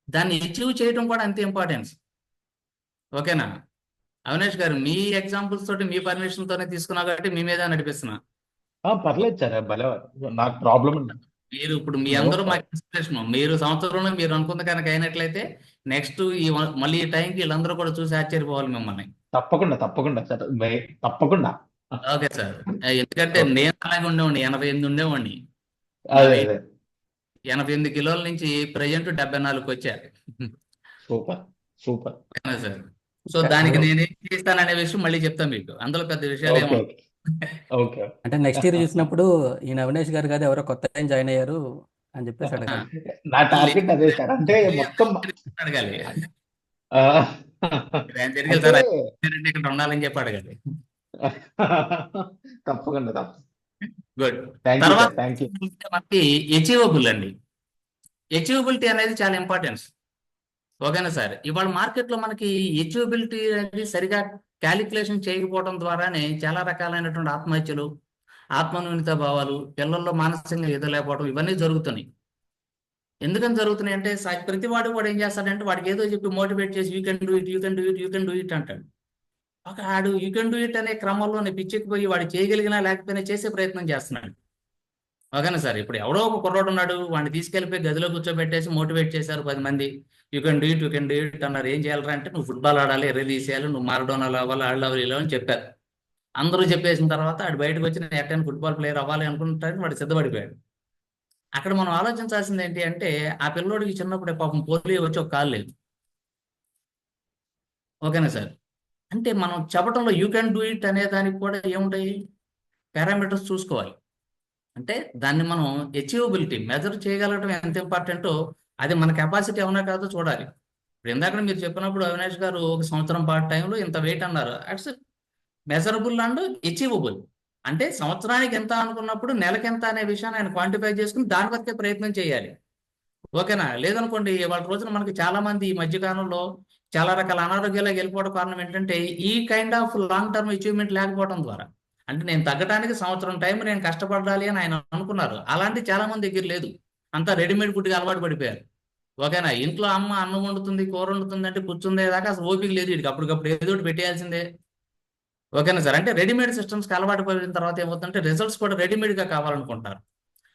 దాన్ని అచీవ్ చేయడం కూడా అంతే ఇంపార్టెన్స్. ఓకేనా? అవినాష్ గారు, మీ ఎగ్జాంపుల్స్ తోటి మీ పర్మిషన్ తోనే తీసుకున్నా కాబట్టి మీ మీద నడిపిస్తున్నా. పర్లేదు సార్, భలే, నాకు ప్రాబ్లం మీరు ఇప్పుడు మీ అందరూ మాకు ఇన్స్పిరేషన్. మీరు సంవత్సరంలో మీరు అనుకున్న కనుక అయినట్లయితే నెక్స్ట్ మళ్ళీ ఈ టైంకి వీళ్ళందరూ కూడా చూసి ఆశ్చర్యపోవాలి మిమ్మల్ని. తప్పకుండా తప్పకుండా సార్, తప్పకుండా. Okay sir? ఎందుకంటే నేను అలాగే ఉండేవాడిని, 88 ఉండేవాడిని. అదే అదే 88 కిలోల నుంచి ప్రజెంట్ 74కి వచ్చా. Super super. ఓకేనా సార్? సో దానికి నేనేం చేస్తాననే విషయం మళ్ళీ చెప్తాను మీకు. అందులో పెద్ద విషయాలు ఏమో. ఓకే. అంటే నెక్స్ట్ ఇయర్ చూసినప్పుడు ఈయన అవినాష్ గారు కాదు, ఎవరో కొత్త జాయిన్ అయ్యారు, అని చెప్పేసి అడగాలి. నా టార్గెట్ అదే సార్. అంటే మొత్తం అడగాలి. ఆ, ఆయన తిరిగి అంటే సార్ ఇక్కడ ఉండాలని చెప్పి అడగాలి. తప్పకుండా. గుడ్. థ్యాంక్ యూ తర్వాత సార్, థ్యాంక్ యూ. మనకి అచీవబుల్ అండి. అచీవబిలిటీ అనేది చాలా ఇంపార్టెన్స్. ఓకేనా సార్? ఇవాళ మార్కెట్లో మనకి అచీవబిలిటీ అనేది సరిగా క్యాలిక్యులేషన్ చేయకపోవడం ద్వారానే చాలా రకాలైనటువంటి ఆత్మహత్యలు, ఆత్మన్యూనత భావాలు, పిల్లల్లో మానసికంగా ఎదలేకపోవడం ఇవన్నీ జరుగుతున్నాయి. ఎందుకని జరుగుతున్నాయి అంటే ప్రతి వాడు ఏం చేస్తాడంటే వాడికి ఏదో చెప్పి మోటివేట్ చేసి you can do it, you can do it, you can do it అంటాడు. ఒక ఆడు యూ కెన్ డూ ఇట్ అనే క్రమంలోనే పిచ్చెక్కిపోయి వాడు చేయగలిగినా లేకపోయినా చేసే ప్రయత్నం చేస్తున్నాడు. ఓకేనా సార్? ఇప్పుడు ఎవడో ఒక కుర్రోడు ఉన్నాడు, వాడిని తీసుకెళ్ళిపోయి గదిలో కూర్చోబెట్టేసి మోటివేట్ చేశారు 10 మంది. You can do it, you can do it అన్నారు. ఏం చేయాలరా అంటే నువ్వు ఫుట్బాల్ ఆడాలి, ఎర్ర తీసేయాలి, నువ్వు మారడోనాలు అవ్వాలి, ఆళ్ళు అవ్వాలి, ఇలా అని చెప్పారు. అందరూ చెప్పేసిన తర్వాత ఆడు బయటకు వచ్చి నేను ఎట్టని ఫుట్బాల్ ప్లేయర్ అవ్వాలి అనుకుంటానికి వాడు సిద్ధపడిపోయాడు. అక్కడ మనం ఆలోచించాల్సింది ఏంటి అంటే ఆ పిల్లోడికి చిన్నప్పుడే పాపం పోలియో వచ్చి ఒక కాలు లేదు. ఓకేనా సార్? అంటే మనం చెప్పడంలో యూ కెన్ డూ ఇట్ అనే దానికి కూడా ఏముంటాయి, పారామీటర్స్ చూసుకోవాలి. అంటే దాన్ని మనం అచీవబిలిటీ మెజర్ చేయగలగడం ఎంత ఇంపార్టెంటో అది మన కెపాసిటీ అవునా కాదో చూడాలి. ఇప్పుడు ఇందాక మీరు చెప్పినప్పుడు అవినాష్ గారు 1 సంవత్సరం పాటు టైంలో ఇంత వెయిట్ అన్నారు. అట్స్ మెజరబుల్ అండ్ అచీవబుల్. అంటే సంవత్సరానికి ఎంత అనుకున్నప్పుడు నెలకి ఎంత అనే విషయాన్ని ఆయన క్వాంటిఫై చేసుకుని దాని వరకే ప్రయత్నం చేయాలి. ఓకేనా? లేదనుకోండి వాళ్ళ రోజున మనకి చాలా మంది ఈ మధ్యకాలంలో చాలా రకాల అనారోగ్యాలకు వెళ్ళిపోవడం కారణం ఏంటంటే ఈ kind of long term achievement లేకపోవడం ద్వారా. అంటే నేను తగ్గడానికి సంవత్సరం టైం నేను కష్టపడాలి అని ఆయన అనుకున్నారు. అలాంటి చాలా మంది దగ్గర లేదు. అంతా రెడీమేడ్ ఫుడ్కి అలవాటు పడిపోయారు. ఓకేనా? ఇంట్లో అమ్మ అన్నం వండుతుంది, కూర వండుతుంది అంటే కూర్చుందే దాకా అసలు ఓపిక లేదు వీడికి. అప్పటికప్పుడు ఏదో ఒకటి పెట్టేయాల్సిందే. ఓకేనా సార్? అంటే రెడీమేడ్ సిస్టమ్స్కి అలవాటు పడిన తర్వాత ఏమవుతుందంటే రిజల్ట్స్ కూడా రెడీమేడ్గా కావాలనుకుంటారు.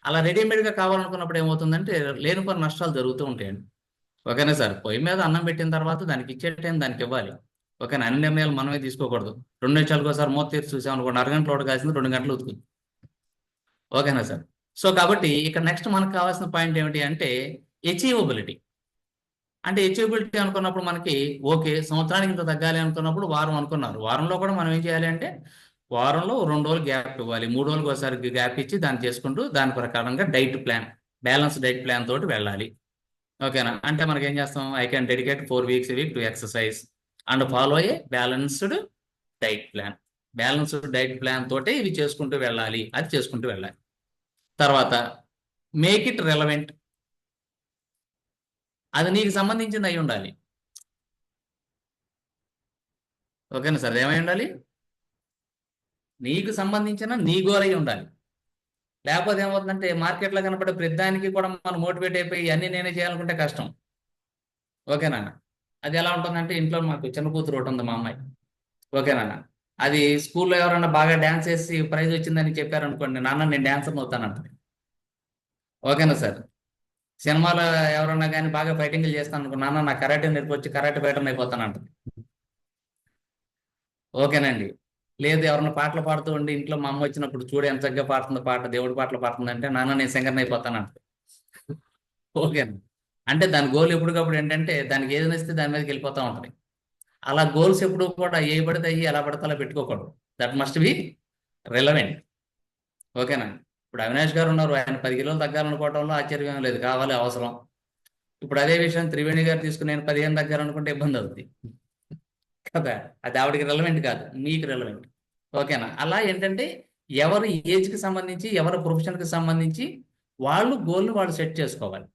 అలా రెడీమేడ్గా కావాలనుకున్నప్పుడు ఏమవుతుందంటే లేని కొన్ని నష్టాలు జరుగుతూ ఉంటాయండి. ఓకేనా సార్? పొయ్యి మీద అన్నం పెట్టిన తర్వాత దానికి ఇచ్చే టైం దానికి ఇవ్వాలి. ఓకేనా? అన్ని నిర్ణయాలు మనమే తీసుకోకూడదు. 2 నిమిషాలకు ఒకసారి మూత తీర్చి చూసామనుకోండి, అరగంటలో ఒకటి కాసింది 2 గంటలు ఉతుకుతుంది. ఓకేనా సార్? సో కాబట్టి ఇక్కడ నెక్స్ట్ మనకు కావాల్సిన పాయింట్ ఏమిటి అంటే అచీవబిలిటీ. అంటే అచీవబిలిటీ అనుకున్నప్పుడు మనకి ఓకే సంవత్సరానికి ఇంత తగ్గాలి అనుకున్నప్పుడు వారం అనుకున్నారు. వారంలో కూడా మనం ఏం చేయాలి అంటే వారంలో 2 రోజులు గ్యాప్ ఇవ్వాలి, 3 రోజులకు ఒకసారి గ్యాప్ ఇచ్చి దాన్ని చేసుకుంటూ దాని ప్రకారంగా diet plan, balance diet plan తోటి వెళ్ళాలి. ఓకేనా? అంటే మనకి ఏం చేస్తాం, I can dedicate 4 weeks week to exercise and follow A balanced diet plan. Balanced diet plan తోటే ఇవి చేసుకుంటూ వెళ్ళాలి, అది చేసుకుంటూ వెళ్ళాలి. తర్వాత మేక్ ఇట్ రెలవెంట్. అది నీకు సంబంధించింది అయి ఉండాలి. ఓకేనా సార్? ఏమై ఉండాలి? నీకు సంబంధించిన నీ గోల్ అయి ఉండాలి. లేకపోతే ఏమవుతుందంటే మార్కెట్లో కనపడే ప్రతిదానికి కూడా మనం మోటివేట్ అయిపోయి అన్ని నేనే చేయాలనుకుంటే కష్టం. ఓకేనా? అది ఎలా ఉంటుందంటే ఇంట్లో మాకు చిన్న కూతురు ఒకటి ఉంది, మా అమ్మాయి. ఓకేనా? అది స్కూల్లో ఎవరైనా బాగా డ్యాన్స్ చేసి ప్రైజ్ వచ్చిందని చెప్పారనుకోండి, నాన్న నేను డాన్సర్ని అవుతానంటుంది. ఓకేనా సార్? సినిమాలో ఎవరన్నా కానీ బాగా ఫైటింగ్లు చేస్తాను అనుకో, నాన్న నా కరాటే నేర్పొచ్చి కరాటే ఫైటర్ అయిపోతానంటుంది. ఓకేనండి? లేదు ఎవరన్నా పాటలు పాడుతూ ఉండి ఇంట్లో మా అమ్మ వచ్చినప్పుడు చూడు ఎంత చక్కగా పాడుతుంది పాట, దేవుడి పాటలు పాడుతుంది అంటే నాన్న నేను సింగర్ని అయిపోతానంట. ఓకేనా? అంటే దాని గోల్ ఎప్పటికప్పుడు ఏంటంటే దానికి ఏది నచ్చితే దాని మీదకి వెళ్ళిపోతూ ఉంటుంది. అలా గోల్స్ ఎప్పుడు కూడా ఏ పడితే అయ్యి ఎలా పడితే అలా పెట్టుకోకూడదు. That must B relevant. ఓకేనా? ఇప్పుడు అవినాష్ గారు ఉన్నారు, ఆయన 10 కిలోలు తగ్గాలనుకోవడంలో ఆశ్చర్యం లేదు, కావాలి అవసరం. ఇప్పుడు అదే విషయం త్రివేణి గారు తీసుకుని నేను 15 తగ్గాలనుకుంటే ఇబ్బంది అవుతుంది కదా. అది ఆవిడకి రెలవెంట్ కాదు, మీకు రెలవెంట్. ఓకేనా? అలా ఏంటంటే ఎవరి ఏజ్కి సంబంధించి ఎవరి ప్రొఫెషన్కి సంబంధించి వాళ్ళు గోల్ని వాళ్ళు సెట్ చేసుకోవాలి.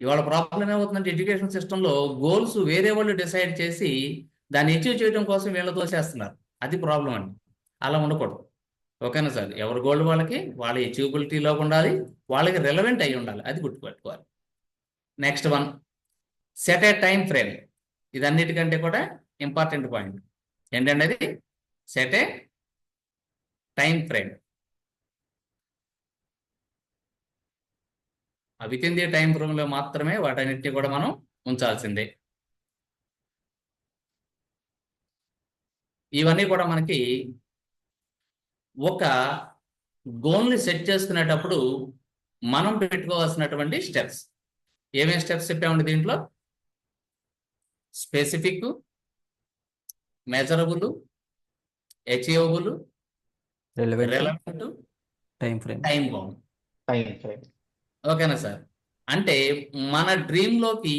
ఇవాళ ప్రాబ్లం ఏమవుతుందంటే ఎడ్యుకేషన్ సిస్టంలో గోల్స్ వేరే వాళ్ళు డిసైడ్ చేసి దాన్ని అచీవ్ చేయడం కోసం వీళ్ళు తోసేస్తున్నారు. అది ప్రాబ్లం అండి. అలా ఉండకూడదు. ఓకేనా సార్? ఎవరి గోల్ వాళ్ళకి వాళ్ళ అచీవబిలిటీలో ఉండాలి, వాళ్ళకి రెలవెంట్ అయి ఉండాలి, అది గుర్తుపెట్టుకోవాలి. నెక్స్ట్ వన్, సెట్ ఏ టైం ఫ్రేమ్. ఇది అన్నిటికంటే కూడా ఇంపార్టెంట్ పాయింట్ ఏంటంటే అది set A time frame. With in the time ఫ్రేమ్లో మాత్రమే వాటన్నిటిని కూడా మనం ఉంచాల్సిందే. ఇవన్నీ కూడా మనకి ఒక గోల్ని సెట్ చేసుకునేటప్పుడు మనం పెట్టుకోవాల్సినటువంటి స్టెప్స్. ఏమేమి స్టెప్స్ చెప్పామండి దీంట్లో? Specific, measurable, achievable, relevant, relevant, time frame. Time bound. Time frame. ఓకేనా సార్? అంటే మన డ్రీమ్లోకి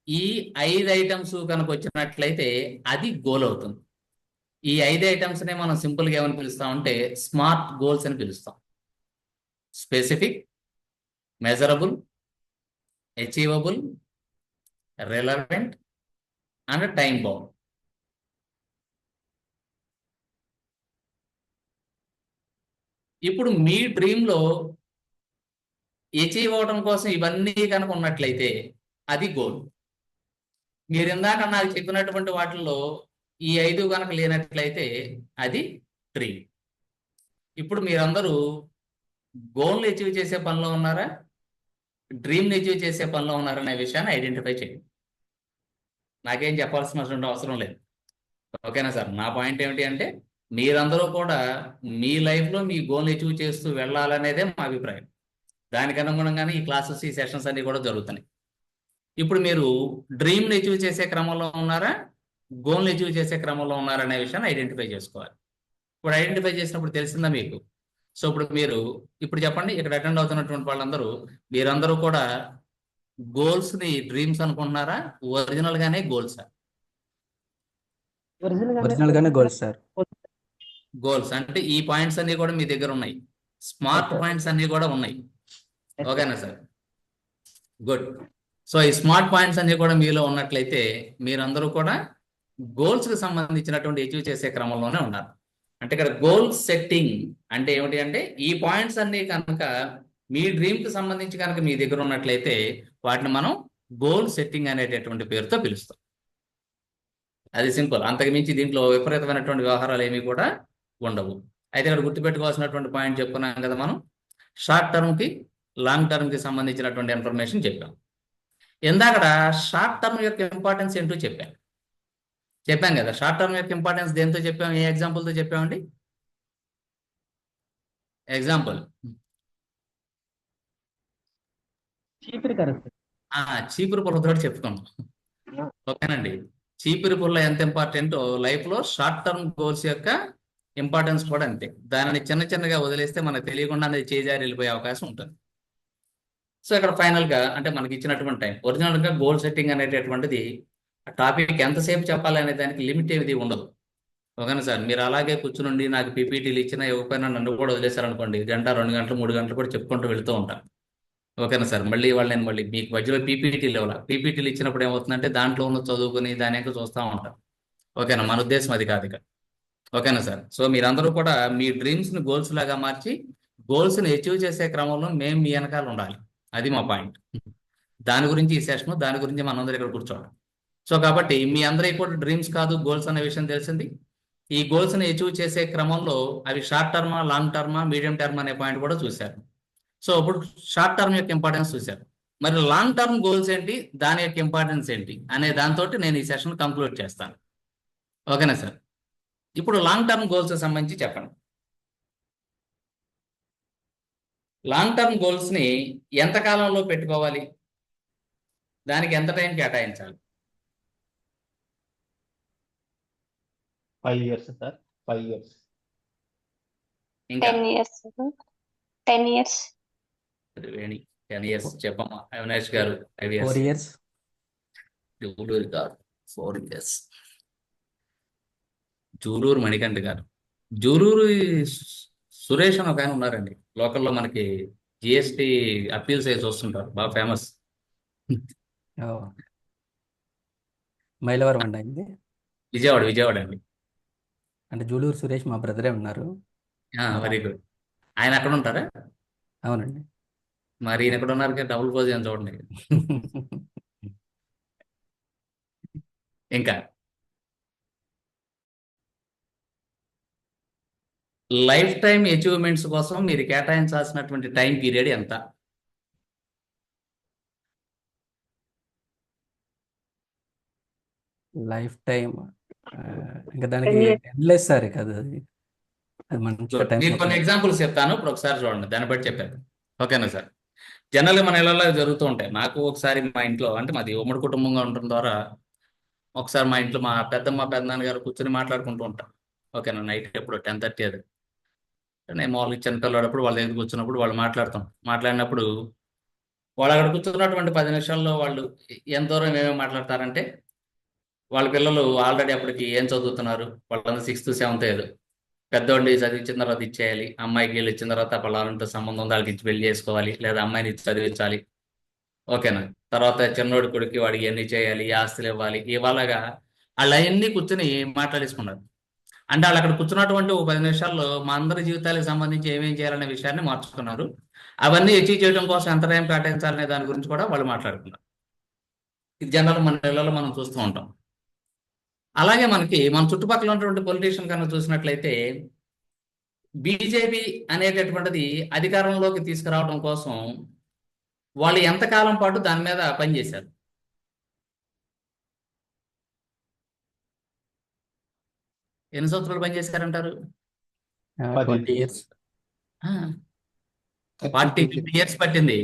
ఈ 5 ఐటమ్స్ కనుక వచ్చినట్లయితే అది గోల్ అవుతుంది. ఈ 5 ఐటమ్స్నే మనం సింపుల్గా ఏమని పిలుస్తామంటే స్మార్ట్ గోల్స్ అని పిలుస్తాం. Specific, measurable, achievable, relevant and time bound. ఇప్పుడు మీ డ్రీమ్లో అచీవ్ అవడం కోసం ఇవన్నీ కనుక ఉన్నట్లయితే అది గోల్. మీరు ఇందాక నాకు చెప్పినటువంటి వాటిల్లో ఈ 5 కనుక లేనట్లయితే అది డ్రీమ్. ఇప్పుడు మీరందరూ గోల్ని అచీవ్ చేసే పనిలో ఉన్నారా, డ్రీమ్ని అచీవ్ చేసే పనిలో ఉన్నారా అనే విషయాన్ని ఐడెంటిఫై చేయండి. నాకేం చెప్పాల్సిన అవసరం లేదు. ఓకేనా సార్? నా పాయింట్ ఏమిటి అంటే మీరందరూ కూడా మీ లైఫ్లో మీ గోల్ని అచీవ్ చేస్తూ వెళ్ళాలనేదే మా అభిప్రాయం. దానికి అనుగుణంగానే ఈ క్లాసెస్, ఈ సెషన్స్ అన్ని కూడా జరుగుతున్నాయి. ఇప్పుడు మీరు డ్రీమ్ని అచీవ్ చేసే క్రమంలో ఉన్నారా, గోల్ని అచీవ్ చేసే క్రమంలో ఉన్నారా అనే విషయాన్ని ఐడెంటిఫై చేసుకోవాలి. ఇప్పుడు ఐడెంటిఫై చేసినప్పుడు తెలిసిందా మీకు? సో ఇప్పుడు మీరు ఇప్పుడు చెప్పండి, ఇక్కడ అటెండ్ అవుతున్నటువంటి వాళ్ళందరూ మీరందరూ కూడా గోల్స్ని డ్రీమ్స్ అనుకుంటున్నారా, ఒరిజినల్ గానే గోల్సా? ఒరిజినల్ గానే గోల్స్ సార్. గోల్స్ అంటే ఈ పాయింట్స్ అన్ని కూడా మీ దగ్గర ఉన్నాయి, స్మార్ట్ పాయింట్స్ అన్ని కూడా ఉన్నాయి. ఓకేనా సార్? గుడ్. సో ఈ స్మార్ట్ పాయింట్స్ అన్ని కూడా మీలో ఉన్నట్లయితే మీరందరూ కూడా గోల్స్ కి సంబంధించినటువంటి అచీవ్ చేసే క్రమంలోనే ఉన్నారు. అంటే ఇక్కడ గోల్ సెట్టింగ్ అంటే ఏమిటి అంటే ఈ పాయింట్స్ అన్ని కనుక మీ డ్రీమ్ కి సంబంధించి కనుక మీ దగ్గర ఉన్నట్లయితే వాటిని మనం గోల్ సెట్టింగ్ అనేటటువంటి పేరుతో పిలుస్తాం. అది సింపుల్. అంతకు మించి దీంట్లో విపరీతమైనటువంటి వ్యవహారాలు ఏమీ కూడా ఉండవు. అయితే ఇక్కడ గుర్తుపెట్టుకోవాల్సినటువంటి పాయింట్ చెప్పుకున్నాం కదా, మనం షార్ట్ టర్మ్కి లాంగ్ టర్మ్కి సంబంధించినటువంటి ఇన్ఫర్మేషన్ చెప్పాం. ఇందాక షార్ట్ టర్మ్ యొక్క ఇంపార్టెన్స్ ఏంటో చెప్పాం కదా. షార్ట్ టర్మ్ యొక్క ఇంపార్టెన్స్ దేంతో చెప్పాం, ఏ ఎగ్జాంపుల్తో చెప్పామండి? ఎగ్జాంపుల్ చీపురు పుల్లతో చెప్పుకున్నాం. ఓకేనండి. చీపురు పుల్ల ఎంత ఇంపార్టెంటో లైఫ్లో షార్ట్ టర్మ్ గోల్స్ యొక్క ఇంపార్టెన్స్ కూడా అంతే. దానిని చిన్న చిన్నగా వదిలేస్తే మనకు తెలియకుండా అనేది చేజారి వెళ్ళిపోయే అవకాశం ఉంటుంది. సో ఇక్కడ ఫైనల్గా అంటే మనకి ఇచ్చినటువంటి టైం ఒరిజినల్గా గోల్ సెట్టింగ్ అనేటటువంటిది ఆ టాపిక్ ఎంతసేపు చెప్పాలి అనే దానికి లిమిట్ ఏది ఉండదు. ఓకేనా సార్? మీరు అలాగే కూర్చునుండి నాకు పీపీటీలు ఇచ్చినా ఇవ్వకపోయినా నన్ను కూడా వదిలేశారనుకోండి, 1 గంట 2 గంటలు 3 గంటలు కూడా చెప్పుకుంటూ వెళుతూ ఉంటాను. ఓకేనా సార్? మళ్ళీ నేను మళ్ళీ మీకు మధ్యలో పీపీటీలు ఇవ్వాలి. పీపీటీలు ఇచ్చినప్పుడు ఏమవుతుందంటే దాంట్లో ఉన్న చదువుకుని దాని యొక్క చూస్తూ ఉంటాం. ఓకేనా? మన ఉద్దేశం అది కాదు ఇక. ఓకేనా సార్? సో మీరందరూ కూడా మీ డ్రీమ్స్ని గోల్స్ లాగా మార్చి గోల్స్ని అచీవ్ చేసే క్రమంలో మేము మీ వెనకాల ఉండాలి. అది మా పాయింట్. దాని గురించి ఈ సెషన్, దాని గురించి మనందరూ ఇక్కడ కూర్చోవాలి. సో కాబట్టి మీ అందరికీ కూడా డ్రీమ్స్ కాదు గోల్స్ అనే విషయం తెలిసింది. ఈ గోల్స్ని అచీవ్ చేసే క్రమంలో అవి షార్ట్ టర్మా, లాంగ్ టర్మా, మీడియం టర్మ్ అనే పాయింట్ కూడా చూశారు. సో ఇప్పుడు షార్ట్ టర్మ్ యొక్క ఇంపార్టెన్స్ చూశారు. మరి లాంగ్ టర్మ్ గోల్స్ ఏంటి, దాని యొక్క ఇంపార్టెన్స్ ఏంటి అనే దాంతో నేను ఈ సెషన్ కంక్లూడ్ చేస్తాను. ఓకేనా సార్? ఇప్పుడు లాంగ్ టర్మ్ గోల్స్ సంబంధించి చెప్పండి. లాంగ్ టర్మ్ గోల్స్ని ఎంత కాలంలో పెట్టుకోవాలి, దానికి ఎంత టైం కేటాయించాలి? 5 years సార్. 5 years. ఇంకా 10 years. 10 years. 10 years చెప్పమ్మా. అవినాష్ గారు 5 years. 4 years. జూలూరు గారు 4 years. జూలూరు మణికంఠ గారు. జూలూరు సురేష్ అని ఒక ఆయన ఉన్నారండి, లోకల్లో మనకి జిఎస్టి అప్పీల్స్ వేసి వస్తుంటారు, బాగా ఫేమస్. మైలవరం అండి అయింది. విజయవాడ అండి. అంటే జూలూరు సురేష్ మా బ్రదరే ఉన్నారు. Very good. ఆయన అక్కడ ఉంటారా? అవునండి. మరి ఈయన ఎక్కడ ఉన్నారు? డబుల్ పోజ్ అని చూడండి. ఇంకా లైఫ్ టైం అచీవ్మెంట్స్ కోసం మీరు కేటాయించాల్సినటువంటి టైం పీరియడ్ ఎంత? లైఫ్ టైం ఇంకా దానికి ఎండ్లెస్ సార్ కదా, అది మంచిగా టైం. నేను కొన్ని ఎగ్జాంపుల్స్ చెప్తాను, ఇప్పుడు ఒకసారి చూడండి, దాన్ని బట్టి చెప్పాను. ఓకేనా సార్? జనరల్గా మన ఇళ్ళలో జరుగుతూ ఉంటాయి. నాకు ఒకసారి మా ఇంట్లో, అంటే మాది ఉమ్మడి కుటుంబంగా ఉండడం ద్వారా ఒకసారి మా ఇంట్లో మా పెద్దనాన్న గారు కూర్చొని మాట్లాడుకుంటూ ఉంటారు. ఓకేనా? నైట్ ఎప్పుడు 10:30 అది. నేను మామూలుగా చిన్నపిల్లడప్పుడు వాళ్ళ దగ్గరికి వచ్చినప్పుడు వాళ్ళు మాట్లాడినప్పుడు వాళ్ళు అక్కడ కూర్చున్నటువంటి 10 నిమిషాల్లో వాళ్ళు ఎంత దూరం ఏమేమి మాట్లాడతారంటే, వాళ్ళ పిల్లలు ఆల్రెడీ అప్పటికి ఏం చదువుతున్నారు, వాళ్ళందరూ 6th 7th ఏదో. పెద్దోడిని చదివించిన తర్వాత ఇచ్చేయాలి, అమ్మాయికి వీళ్ళు ఇచ్చిన తర్వాత వాళ్ళంతా సంబంధం ఉంది, వాళ్ళకి ఇచ్చి పెళ్లి చేసుకోవాలి, లేదా అమ్మాయిని ఇచ్చి చదివించాలి. ఓకేనా? తర్వాత చిన్నోడి కొడుకు వాడికి ఎన్ని చేయాలి, ఈ ఆస్తులు ఇవ్వాలి, ఇవాళగా వాళ్ళు అవన్నీ కూర్చొని మాట్లాడేసుకున్నారు. అంటే వాళ్ళు అక్కడ కూర్చున్నటువంటి ఒక 10 నిమిషాల్లో మా అందరి జీవితాలకు సంబంధించి ఏమేం చేయాలనే విషయాన్ని మార్చుకున్నారు. అవన్నీ అచీవ్ చేయడం కోసం ఎంత టైం కేటాయించాలనే దాని గురించి కూడా వాళ్ళు మాట్లాడుకున్నారు. ఇది జనరల్ మన ఇళ్లలో మనం చూస్తూ ఉంటాం. అలాగే మనకి మన చుట్టుపక్కల ఉన్నటువంటి పొలిటీషియన్ కనుక చూసినట్లయితే, బీజేపీ అనేటటువంటిది అధికారంలోకి తీసుకురావడం కోసం వాళ్ళు ఎంతకాలం పాటు దాని మీద పనిచేశారు? ఎన్ని సంవత్సరాలు పనిచేశారంటారు? 20 years. 40-50 years పట్టింది.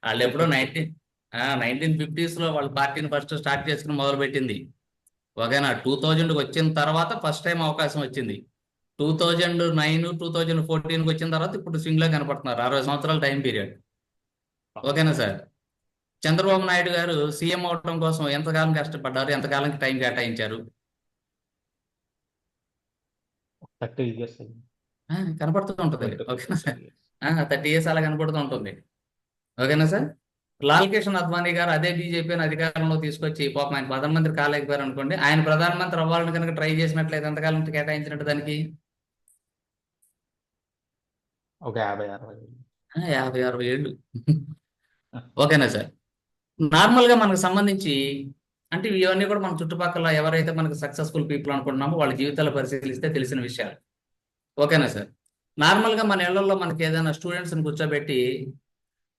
వాళ్ళు ఎప్పుడో 1950s లో వాళ్ళ పార్టీని ఫస్ట్ స్టార్ట్ చేసుకుని మొదలు పెట్టింది. ఓకేనా? 2000కి వచ్చిన తర్వాత ఫస్ట్ టైం అవకాశం వచ్చింది. 2009 2014కి వచ్చిన తర్వాత ఇప్పుడు స్వింగ్ లో కనపడుతున్నారు. 60 సంవత్సరాల టైం పీరియడ్. ఓకేనా సార్? చంద్రబాబు నాయుడు గారు సీఎం అవడం కోసం ఎంతకాలం కష్టపడ్డారు, ఎంతకాలంకి టైం కేటాయించారు? 30 years అయింది. కనపడుతూ ఉంటుంది. 20 ఓకేనా సార్? years. 30 years అలా కనపడుతూ ఉంటుంది. ఓకేనా సార్? లాల్ కిషన్ అద్వానీ గారు అదే బీజేపీని అధికారంలో తీసుకొచ్చి పాపం ఆయన ప్రధానమంత్రి కాలేకపోయారు అనుకోండి, ఆయన ప్రధానమంత్రి అవ్వాలని కనుక ట్రై చేసినట్లయితే ఎంతకాలం కేటాయించినట్టు దానికి? ఒక 50-60 ఏళ్ళు. 50-60 ఏళ్ళు. ఓకేనా సార్? నార్మల్ గా మనకు సంబంధించి అంటే ఇవన్నీ కూడా మన చుట్టుపక్కల ఎవరైతే మనకు సక్సెస్ఫుల్ పీపుల్ అనుకుంటున్నామో వాళ్ళ జీవితాలు పరిశీలిస్తే తెలిసిన విషయాలు. ఓకేనా సార్? నార్మల్ గా మన ఇళ్లలో మనకి ఏదైనా స్టూడెంట్స్ ని కూర్చోబెట్టి,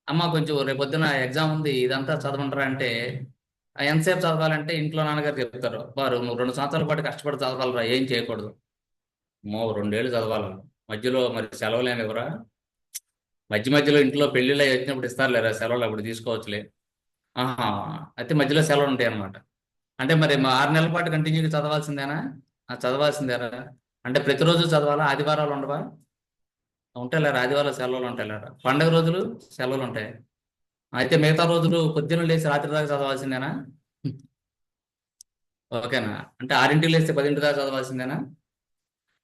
అమ్మ కొంచెం రేపు పొద్దున ఎగ్జామ్ ఉంది ఇదంతా చదవంటారా అంటే, ఎంతసేపు చదవాలంటే ఇంట్లో నాన్నగారు చెప్తారు, వారు నువ్వు 2 సంవత్సరాల పాటు కష్టపడి చదవాలరా, ఏం చేయకూడదు. 2 ఏళ్ళు చదవాలి, మధ్యలో మరి సెలవులు ఏమి ఇవ్వరా? మధ్యలో ఇంట్లో పెళ్లిళ్ళు వచ్చినప్పుడు ఇస్తారులేరా సెలవులు, అప్పుడు తీసుకోవచ్చులే. అయితే మధ్యలో సెలవులు ఉంటాయి అనమాట. అంటే మరి 6 నెలల పాటు కంటిన్యూగా చదవాల్సిందేనా? చదవాల్సిందేరా అంటే ప్రతిరోజు చదవాలా? ఆదివారాలు ఉండవా? ఉంటాయిలేరా, ఆదివారాలు సెలవులు ఉంటాయిలేరా, పండగ రోజులు సెలవులు ఉంటాయి. అయితే మిగతా రోజులు పొద్దున్న లేచి రాత్రి దాకా చదవాల్సిందేనా? ఓకేనా? అంటే 6ంటికి లేస్తే 10ంటి దాకా చదవాల్సిందేనా?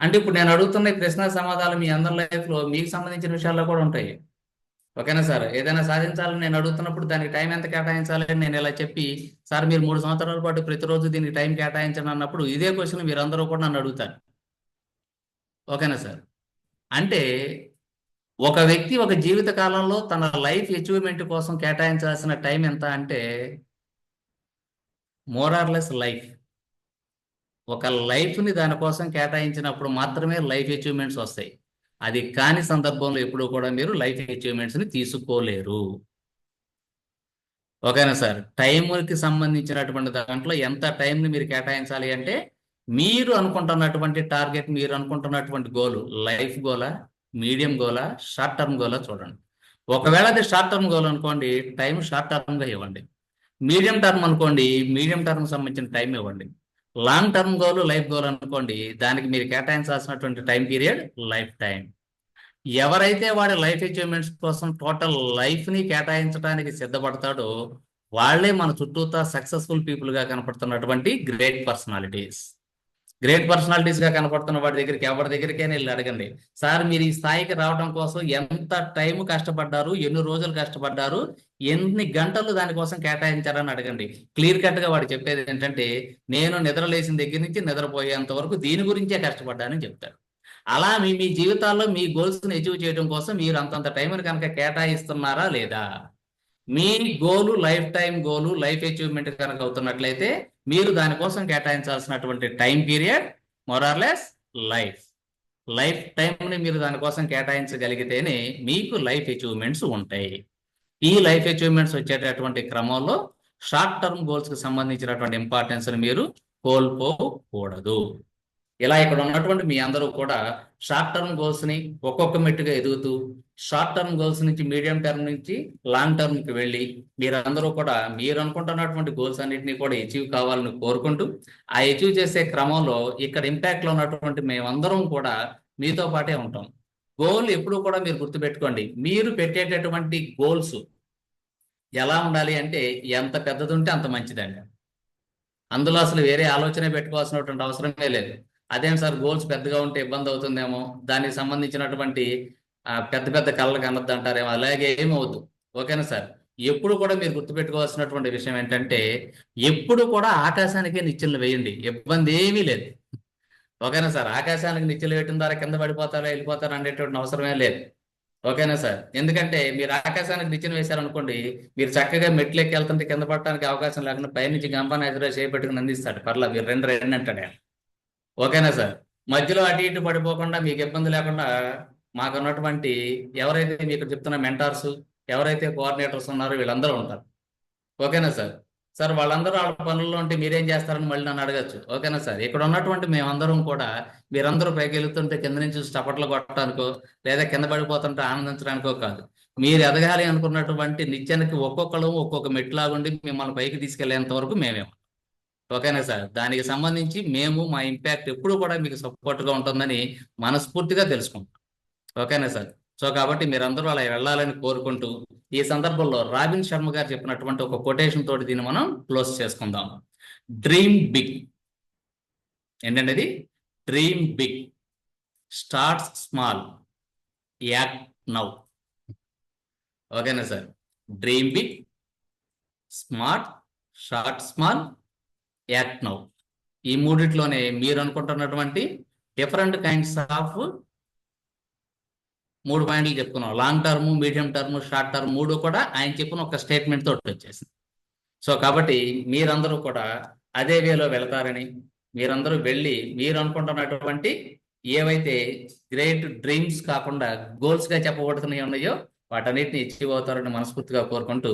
అంటే ఇప్పుడు నేను అడుగుతున్న ఈ ప్రశ్న సమాధానం మీ అందరి లైఫ్ లో మీకు సంబంధించిన విషయాల్లో కూడా ఉంటాయి. ఓకేనా సార్? ఏదైనా సాధించాలని నేను అడుగుతున్నప్పుడు దానికి టైం ఎంత కేటాయించాలి అని నేను ఇలా చెప్పి, సార్ మీరు 3 సంవత్సరాల పాటు ప్రతిరోజు దీనికి టైం కేటాయించండి అన్నప్పుడు ఇదే క్వశ్చన్ మీరందరూ కూడా నన్ను అడుగుతారు. ఓకేనా సార్? అంటే ఒక వ్యక్తి ఒక జీవిత కాలంలో తన లైఫ్ అచీవ్మెంట్ కోసం కేటాయించాల్సిన టైం ఎంత అంటే, మోర్ ఆర్ లెస్ లైఫ్. ఒక లైఫ్ని దానికోసం కేటాయించినప్పుడు మాత్రమే లైఫ్ అచీవ్మెంట్స్ వస్తాయి. అది కాని సందర్భంలో ఎప్పుడూ కూడా మీరు లైఫ్ అచీవ్మెంట్స్ని తీసుకోలేరు. ఓకేనా సార్? టైంకి సంబంధించినటువంటి దాంట్లో ఎంత టైంని మీరు కేటాయించాలి అంటే, మీరు అనుకుంటున్నటువంటి టార్గెట్, మీరు అనుకుంటున్నటువంటి గోల్ లైఫ్ గోలా, మీడియం గోలా, షార్ట్ టర్మ్ గోలా చూడండి. ఒకవేళ అది షార్ట్ టర్మ్ గోల్ అనుకోండి, టైం షార్ట్ టర్మ్గా ఇవ్వండి. మీడియం టర్మ్ అనుకోండి, మీడియం టర్మ్ సంబంధించిన టైం ఇవ్వండి. Long term goal, life goal అనుకోండి, దానికి మీరు కేటాయించాల్సినటువంటి టైం పీరియడ్ లైఫ్ టైం. ఎవరైతే వాడి లైఫ్ అచీవ్మెంట్స్ కోసం టోటల్ లైఫ్ని కేటాయించడానికి సిద్ధపడతాడో వాళ్ళే మన చుట్టూతా సక్సెస్ఫుల్ పీపుల్గా కనపడుతున్నటువంటి గ్రేట్ పర్సనాలిటీస్. గ్రేట్ పర్సనాలిటీస్గా కనపడుతున్న వాడి దగ్గరికి ఎవరి దగ్గరికైనా వెళ్ళి అడగండి, సార్ మీరు ఈ స్థాయికి రావడం కోసం ఎంత టైం కష్టపడ్డారు, ఎన్ని రోజులు కష్టపడ్డారు, ఎన్ని గంటలు దానికోసం కేటాయించారని అడగండి. క్లియర్ కట్గా వాడు చెప్పేది ఏంటంటే, నేను నిద్ర లేచిన దగ్గర నుంచి నిద్రపోయేంత వరకు దీని గురించే కష్టపడ్డానని చెప్తాడు. అలా మీ మీ జీవితాల్లో మీ గోల్స్ని అచీవ్ చేయడం కోసం మీరు అంతంత టైంని కనుక కేటాయిస్తున్నారా లేదా? మీ goal life time goal, life achievement కనుక అవుతున్నట్లయితే మీరు దానికోసం కేటాయించాల్సినటువంటి time period more or less life టైంని మీరు దానికోసం కేటాయించగలిగితేనే మీకు లైఫ్ అచీవ్మెంట్స్ ఉంటాయి. ఈ లైఫ్ అచీవ్మెంట్స్ వచ్చేటటువంటి క్రమంలో షార్ట్ టర్మ్ గోల్స్కి సంబంధించినటువంటి ఇంపార్టెన్స్ని మీరు కోల్పోకూడదు. ఇలా ఇక్కడ ఉన్నటువంటి మీ అందరూ కూడా షార్ట్ టర్మ్ గోల్స్ని ఒక్కొక్క మెట్టుగా ఎదుగుతూ, షార్ట్ టర్మ్ గోల్స్ నుంచి మీడియం టర్మ్ నుంచి లాంగ్ టర్మ్కి వెళ్ళి మీరందరూ కూడా మీరు అనుకుంటున్నటువంటి గోల్స్ అన్నింటినీ కూడా అచీవ్ కావాలని కోరుకుంటూ, ఆ అచీవ్ చేసే క్రమంలో ఇక్కడ ఇంపాక్ట్లో ఉన్నటువంటి మేమందరం కూడా మీతో పాటే ఉంటాం. గోల్ ఎప్పుడూ కూడా మీరు గుర్తుపెట్టుకోండి, మీరు పెట్టేటటువంటి గోల్స్ ఎలా ఉండాలి అంటే ఎంత పెద్దది ఉంటే అంత మంచిదండి. అందులో అసలు వేరే ఆలోచన పెట్టుకోవాల్సినటువంటి అవసరమే లేదు. అదేం సార్ గోల్స్ పెద్దగా ఉంటే ఇబ్బంది అవుతుందేమో, దానికి సంబంధించినటువంటి పెద్ద పెద్ద కళ్ళకు అనద్దు అంటారేమో, అలాగే ఏమవుద్దు. ఓకేనా సార్? ఎప్పుడు కూడా మీరు గుర్తుపెట్టుకోవాల్సినటువంటి విషయం ఏంటంటే ఎప్పుడు కూడా ఆకాశానికే నిచ్చెనలు వేయండి, ఇబ్బంది ఏమీ లేదు. ఓకేనా సార్? ఆకాశానికి నిచ్చెనలు వేయటం ద్వారా కింద పడిపోతారా వెళ్ళిపోతారా అనేటువంటి అవసరమే లేదు. ఓకేనా సార్? ఎందుకంటే మీరు ఆకాశానికి నిచ్చెన వేశారనుకోండి, మీరు చక్కగా మెట్లు ఎక్కి వెళ్తుంటే కింద పడటానికి అవకాశం లేకుండా పైనుంచి గంపాన్ని ఎదురు చేపెట్టుకుని అందిస్తాడు. పర్లా మీరు రెండు అంటాడు ఆయన. ఓకేనా సార్? మధ్యలో అటు ఇటు పడిపోకుండా మీకు ఇబ్బంది లేకుండా మాకు ఉన్నటువంటి ఎవరైతే మీకు చెప్తున్న మెంటార్స్, ఎవరైతే కోఆర్డినేటర్స్ ఉన్నారో వీళ్ళందరూ ఉంటారు. ఓకేనా సార్? సార్ వాళ్ళందరూ వాళ్ళ పనుల్లో ఉంటే మీరేం చేస్తారని మళ్ళీ నన్ను అడగచ్చు. ఓకేనా సార్? ఇక్కడ ఉన్నటువంటి మేమందరం కూడా మీరందరూ పైకి వెళ్తుంటే కింద నుంచి చప్పట్లు కొట్టడానికో లేదా కింద పడిపోతుంటే ఆనందించడానికో కాదు. మీరు ఎదగాలి అనుకున్నటువంటి నిత్యానికి ఒక్కొక్కరు ఒక్కొక్క మెట్లాగుండి మిమ్మల్ని పైకి తీసుకెళ్లేంత వరకు మేమేమో. ఓకేనా సార్? దానికి సంబంధించి మేము మా ఇంపాక్ట్ ఎప్పుడు కూడా మీకు సపోర్ట్గా ఉంటుందని మనస్ఫూర్తిగా తెలుసుకుంటాం. ఓకేనా సార్? సో కాబట్టి మీరందరూ అలా వెళ్ళాలని కోరుకుంటూ ఈ సందర్భంలో రాబిన్ శర్మ గారు చెప్పినటువంటి ఒక కొటేషన్ తోటి దీన్ని మనం క్లోజ్ చేసుకుందాం. Dream big. ఏంటంటే అది dream big, starts small, act now. ఓకేనా sir? Dream big, smart, start small, act now. ఈ మూడిట్లోనే మీరు అనుకుంటున్నటువంటి డిఫరెంట్ కైండ్స్ ఆఫ్ 3 పాయింట్లు చెప్పుకున్నాం. Long term, medium term, short term 3 కూడా ఆయన చెప్పిన ఒక స్టేట్మెంట్ తోటి వచ్చేసింది. సో కాబట్టి మీరందరూ కూడా అదే వేలో వెళతారని, మీరందరూ వెళ్ళి మీరు అనుకుంటున్నటువంటి ఏవైతే గ్రేట్ డ్రీమ్స్ కాకుండా గోల్స్గా చెప్పబడుతున్నాయి ఉన్నాయో వాటన్నిటిని అచీవ్ అవుతారని మనస్ఫూర్తిగా కోరుకుంటూ